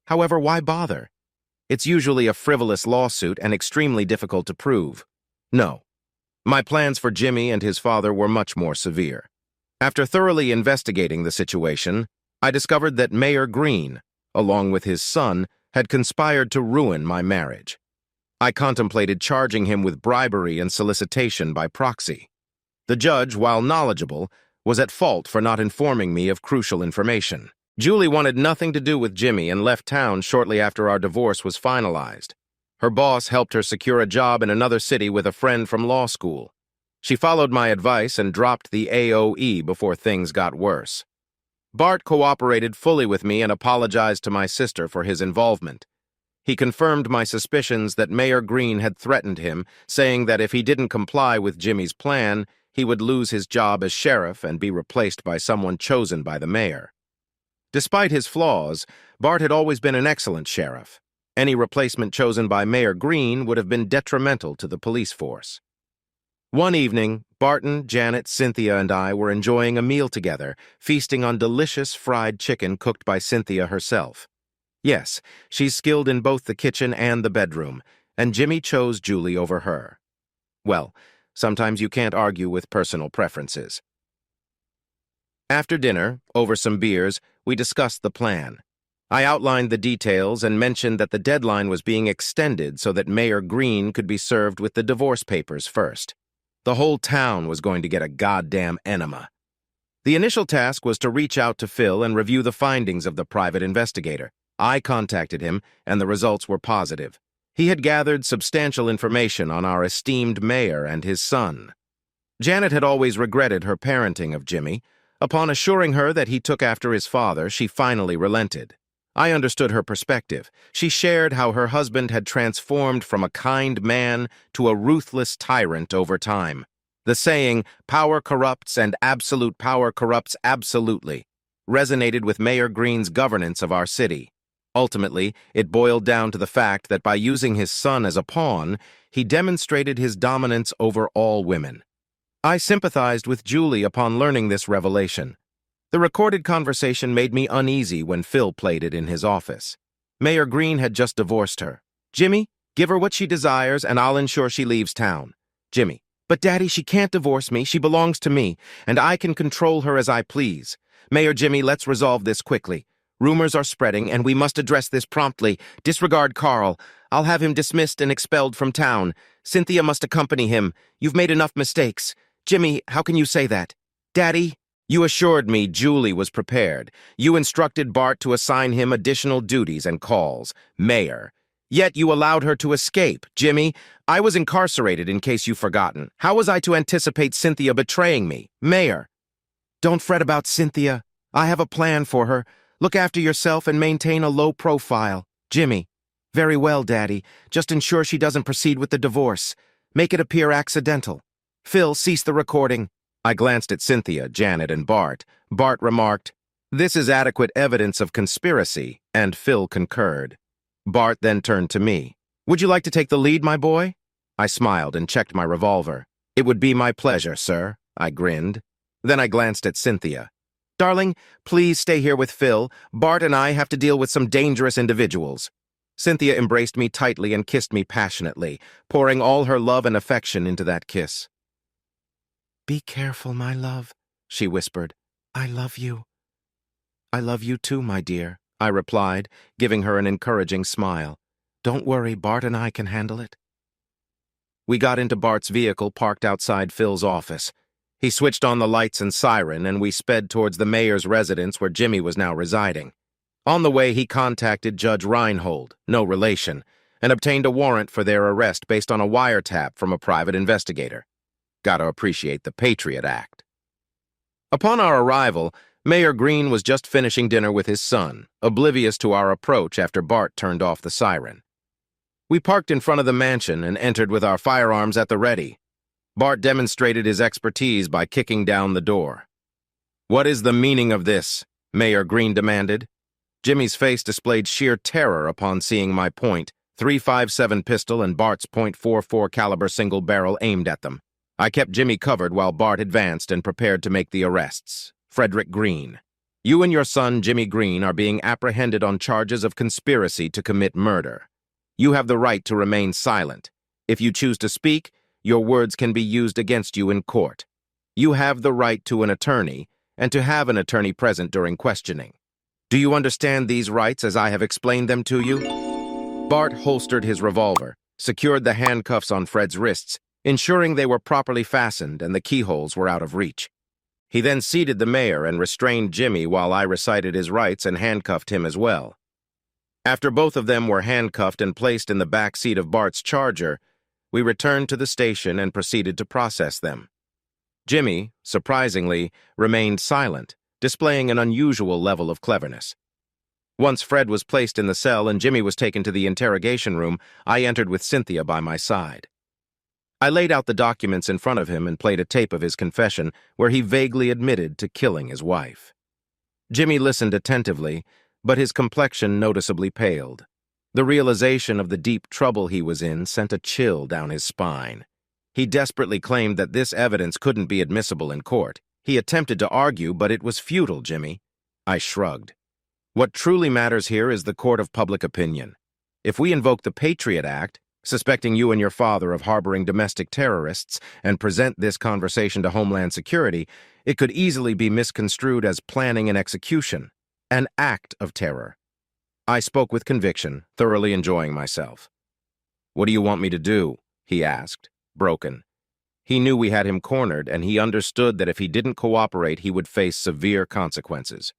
Speaker 1: However, why bother? It's usually a frivolous lawsuit and extremely difficult to prove. No. My plans for Jimmy and his father were much more severe. After thoroughly investigating the situation, I discovered that Mayor Green, along with his son, had conspired to ruin my marriage. I contemplated charging him with bribery and solicitation by proxy. The judge, while knowledgeable, was at fault for not informing me of crucial information. Julie wanted nothing to do with Jimmy and left town shortly after our divorce was finalized. Her boss helped her secure a job in another city with a friend from law school. She followed my advice and dropped the AOE before things got worse. Bart cooperated fully with me and apologized to my sister for his involvement. He confirmed my suspicions that Mayor Green had threatened him, saying that if he didn't comply with Jimmy's plan, he would lose his job as sheriff and be replaced by someone chosen by the mayor. Despite his flaws, Bart had always been an excellent sheriff. Any replacement chosen by Mayor Green would have been detrimental to the police force. One evening, Barton, Janet, Cynthia, and I were enjoying a meal together, feasting on delicious fried chicken cooked by Cynthia herself. Yes, she's skilled in both the kitchen and the bedroom, and Jimmy chose Julie over her. Well, sometimes you can't argue with personal preferences. After dinner, over some beers, we discussed the plan. I outlined the details and mentioned that the deadline was being extended so that Mayor Green could be served with the divorce papers first. The whole town was going to get a goddamn enema. The initial task was to reach out to Phil and review the findings of the private investigator. I contacted him, and the results were positive. He had gathered substantial information on our esteemed mayor and his son. Janet had always regretted her parenting of Jimmy, Upon assuring her that he took after his father, she finally relented. I understood her perspective. She shared how her husband had transformed from a kind man to a ruthless tyrant over time. The saying, "power corrupts and absolute power corrupts absolutely," resonated with Mayor Green's governance of our city. Ultimately, it boiled down to the fact that by using his son as a pawn, he demonstrated his dominance over all women. I sympathized with Julie upon learning this revelation. The recorded conversation made me uneasy when Phil played it in his office. Mayor Green had just divorced her. "Jimmy, give her what she desires and I'll ensure she leaves town." Jimmy, "But Daddy, she can't divorce me. She belongs to me, and I can control her as I please." "Mayor Jimmy, let's resolve this quickly. Rumors are spreading, and we must address this promptly. Disregard Carl. I'll have him dismissed and expelled from town. Cynthia must accompany him. You've made enough mistakes." "Jimmy, how can you say that?" "Daddy, you assured me Julie was prepared. You instructed Bart to assign him additional duties and calls. Mayor. Yet you allowed her to escape. Jimmy, I was incarcerated in case you've forgotten. How was I to anticipate Cynthia betraying me? Mayor." "Don't fret about Cynthia. I have a plan for her. Look after yourself and maintain a low profile." Jimmy, "Very well, Daddy. Just ensure she doesn't proceed with the divorce. Make it appear accidental." "Phil, cease the recording." I glanced at Cynthia, Janet, and Bart. Bart remarked, "This is adequate evidence of conspiracy," and Phil concurred. Bart then turned to me. "Would you like to take the lead, my boy?" I smiled and checked my revolver. "It would be my pleasure, sir," I grinned. Then I glanced at Cynthia. "Darling, please stay here with Phil. Bart and I have to deal with some dangerous individuals." Cynthia embraced me tightly and kissed me passionately, pouring all her love and affection into that kiss. "Be careful, my love," she whispered. "I love you." "I love you too, my dear," I replied, giving her an encouraging smile. "Don't worry, Bart and I can handle it." We got into Bart's vehicle parked outside Phil's office. He switched on the lights and siren, and we sped towards the mayor's residence where Jimmy was now residing. On the way, he contacted Judge Reinhold, no relation, and obtained a warrant for their arrest based on a wiretap from a private investigator. Gotta appreciate the Patriot Act. Upon our arrival, Mayor Green was just finishing dinner with his son, oblivious to our approach after Bart turned off the siren. We parked in front of the mansion and entered with our firearms at the ready. Bart demonstrated his expertise by kicking down the door. "What is the meaning of this?" Mayor Green demanded. Jimmy's face displayed sheer terror upon seeing my .357 pistol and Bart's .44 caliber single barrel aimed at them. I kept Jimmy covered while Bart advanced and prepared to make the arrests. Frederick Green. You and your son, Jimmy Green, are being apprehended on charges of conspiracy to commit murder. You have the right to remain silent. If you choose to speak, your words can be used against you in court. You have the right to an attorney and to have an attorney present during questioning. Do you understand these rights as I have explained them to you?" Bart holstered his revolver, secured the handcuffs on Fred's wrists, ensuring they were properly fastened and the keyholes were out of reach. He then seated the mayor and restrained Jimmy while I recited his rights and handcuffed him as well. After both of them were handcuffed and placed in the back seat of Bart's Charger, we returned to the station and proceeded to process them. Jimmy, surprisingly, remained silent, displaying an unusual level of cleverness. Once Fred was placed in the cell and Jimmy was taken to the interrogation room, I entered with Cynthia by my side. I laid out the documents in front of him and played a tape of his confession where he vaguely admitted to killing his wife. Jimmy listened attentively, but his complexion noticeably paled. The realization of the deep trouble he was in sent a chill down his spine. He desperately claimed that this evidence couldn't be admissible in court. He attempted to argue, but it was futile, Jimmy. I shrugged. What truly matters here is the court of public opinion. If we invoke the Patriot Act, suspecting you and your father of harboring domestic terrorists, and present this conversation to Homeland Security, it could easily be misconstrued as planning and execution, an act of terror. I spoke with conviction, thoroughly enjoying myself. "What do you want me to do?" he asked, broken. He knew we had him cornered, and he understood that if he didn't cooperate, he would face severe consequences.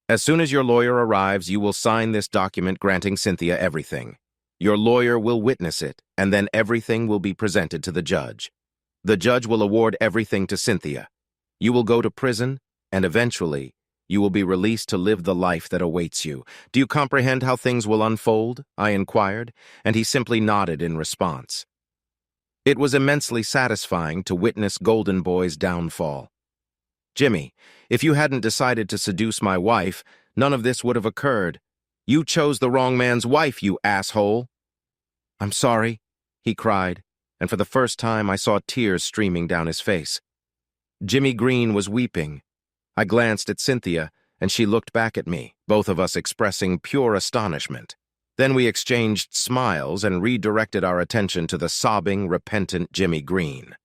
Speaker 1: "As soon as your lawyer arrives, you will sign this document granting Cynthia everything. Your lawyer will witness it, and then everything will be presented to the judge. The judge will award everything to Cynthia. You will go to prison, and eventually, you will be released to live the life that awaits you. Do you comprehend how things will unfold? I inquired, and he simply nodded in response. It was immensely satisfying to witness Golden Boy's downfall. Jimmy, if you hadn't decided to seduce my wife, none of this would have occurred. You chose the wrong man's wife, you asshole. I'm sorry, he cried, and for the first time I saw tears streaming down his face. Jimmy Green was weeping. I glanced at Cynthia, and she looked back at me, both of us expressing pure astonishment. Then we exchanged smiles and redirected our attention to the sobbing, repentant Jimmy Green.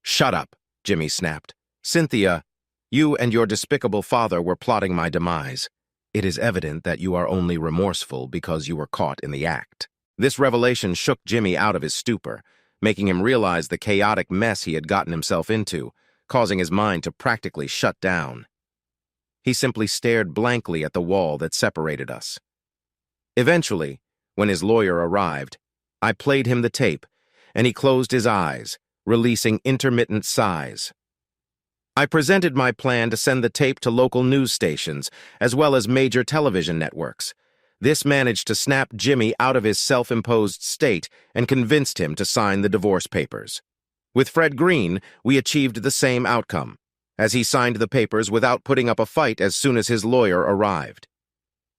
Speaker 1: Shut up, Jimmy snapped. Cynthia, you and your despicable father were plotting my demise. It is evident that you are only remorseful because you were caught in the act. This revelation shook Jimmy out of his stupor, making him realize the chaotic mess he had gotten himself into, causing his mind to practically shut down. He simply stared blankly at the wall that separated us. Eventually, when his lawyer arrived, I played him the tape, and he closed his eyes, releasing intermittent sighs. I presented my plan to send the tape to local news stations, as well as major television networks. This managed to snap Jimmy out of his self-imposed state and convinced him to sign the divorce papers. With Fred Green, we achieved the same outcome, as he signed the papers without putting up a fight as soon as his lawyer arrived.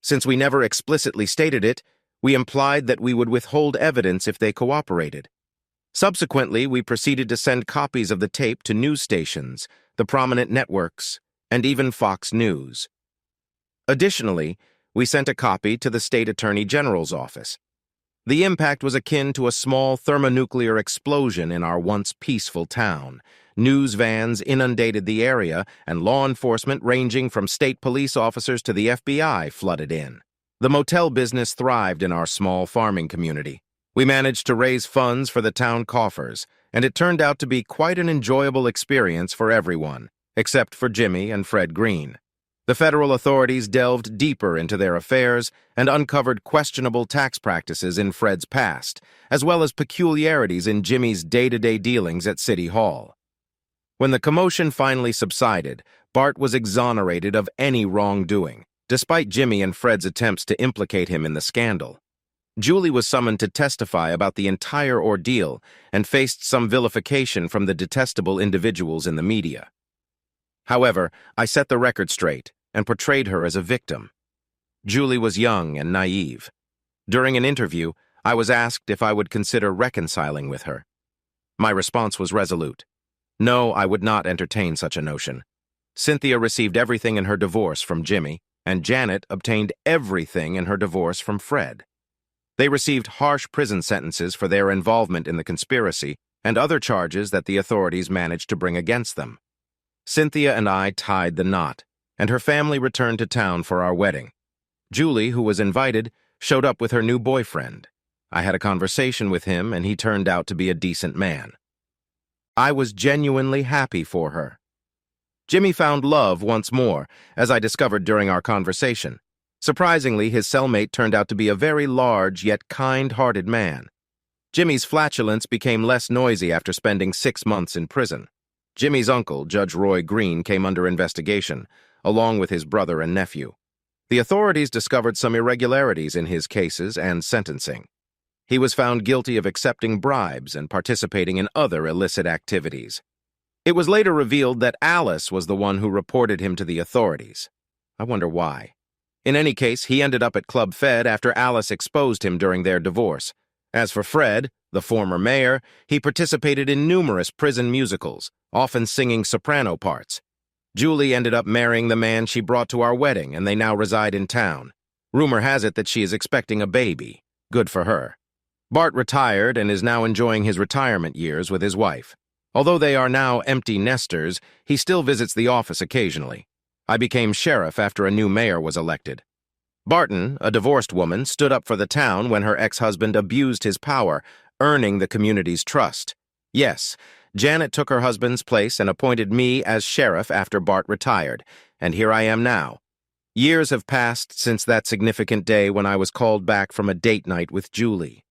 Speaker 1: Since we never explicitly stated it, we implied that we would withhold evidence if they cooperated. Subsequently, we proceeded to send copies of the tape to news stations, the prominent networks, and even Fox News. Additionally, we sent a copy to the State Attorney General's office. The impact was akin to a small thermonuclear explosion in our once peaceful town. News vans inundated the area, and law enforcement ranging from state police officers to the FBI flooded in. The motel business thrived in our small farming community. We managed to raise funds for the town coffers, and it turned out to be quite an enjoyable experience for everyone, except for Jimmy and Fred Green. The federal authorities delved deeper into their affairs and uncovered questionable tax practices in Fred's past, as well as peculiarities in Jimmy's day-to-day dealings at City Hall. When the commotion finally subsided, Bart was exonerated of any wrongdoing, despite Jimmy and Fred's attempts to implicate him in the scandal. Julie was summoned to testify about the entire ordeal and faced some vilification from the detestable individuals in the media. However, I set the record straight and portrayed her as a victim. Julie was young and naive. During an interview, I was asked if I would consider reconciling with her. My response was resolute. No, I would not entertain such a notion. Cynthia received everything in her divorce from Jimmy, and Janet obtained everything in her divorce from Fred. They received harsh prison sentences for their involvement in the conspiracy and other charges that the authorities managed to bring against them. Cynthia and I tied the knot, and her family returned to town for our wedding. Julie, who was invited, showed up with her new boyfriend. I had a conversation with him, and he turned out to be a decent man. I was genuinely happy for her. Jimmy found love once more, as I discovered during our conversation. Surprisingly, his cellmate turned out to be a very large yet kind-hearted man. Jimmy's flatulence became less noisy after spending 6 months in prison. Jimmy's uncle, Judge Roy Green, came under investigation, along with his brother and nephew. The authorities discovered some irregularities in his cases and sentencing. He was found guilty of accepting bribes and participating in other illicit activities. It was later revealed that Alice was the one who reported him to the authorities. I wonder why. In any case, he ended up at Club Fed after Alice exposed him during their divorce. As for Fred, the former mayor, he participated in numerous prison musicals, often singing soprano parts. Julie ended up marrying the man she brought to our wedding, and they now reside in town. Rumor has it that she is expecting a baby. Good for her. Bart retired and is now enjoying his retirement years with his wife. Although they are now empty nesters, he still visits the office occasionally. I became sheriff after a new mayor was elected. Barton, a divorced woman, stood up for the town when her ex-husband abused his power, earning the community's trust. Yes, Janet took her husband's place and appointed me as sheriff after Bart retired, and here I am now. Years have passed since that significant day when I was called back from a date night with Julie.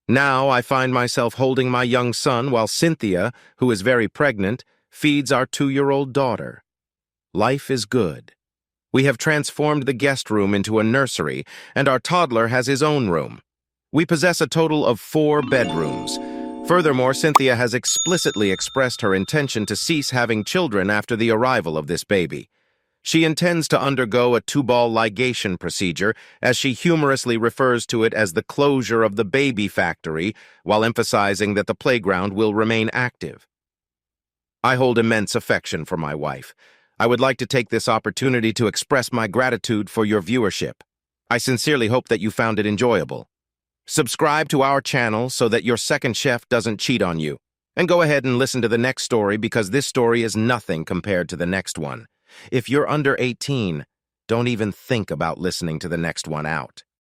Speaker 1: Now I find myself holding my young son while Cynthia, who is very pregnant, feeds our 2-year-old daughter. Life is good. We have transformed the guest room into a nursery, and our toddler has his own room. We possess a total of 4 bedrooms. Furthermore, Cynthia has explicitly expressed her intention to cease having children after the arrival of this baby. She intends to undergo a tubal ligation procedure, as she humorously refers to it as the closure of the baby factory, while emphasizing that the playground will remain active. I hold immense affection for my wife. I would like to take this opportunity to express my gratitude for your viewership. I sincerely hope that you found it enjoyable. Subscribe to our channel so that your second chef doesn't cheat on you. And go ahead and listen to the next story, because this story is nothing compared to the next one. If you're under 18, don't even think about listening to the next one out.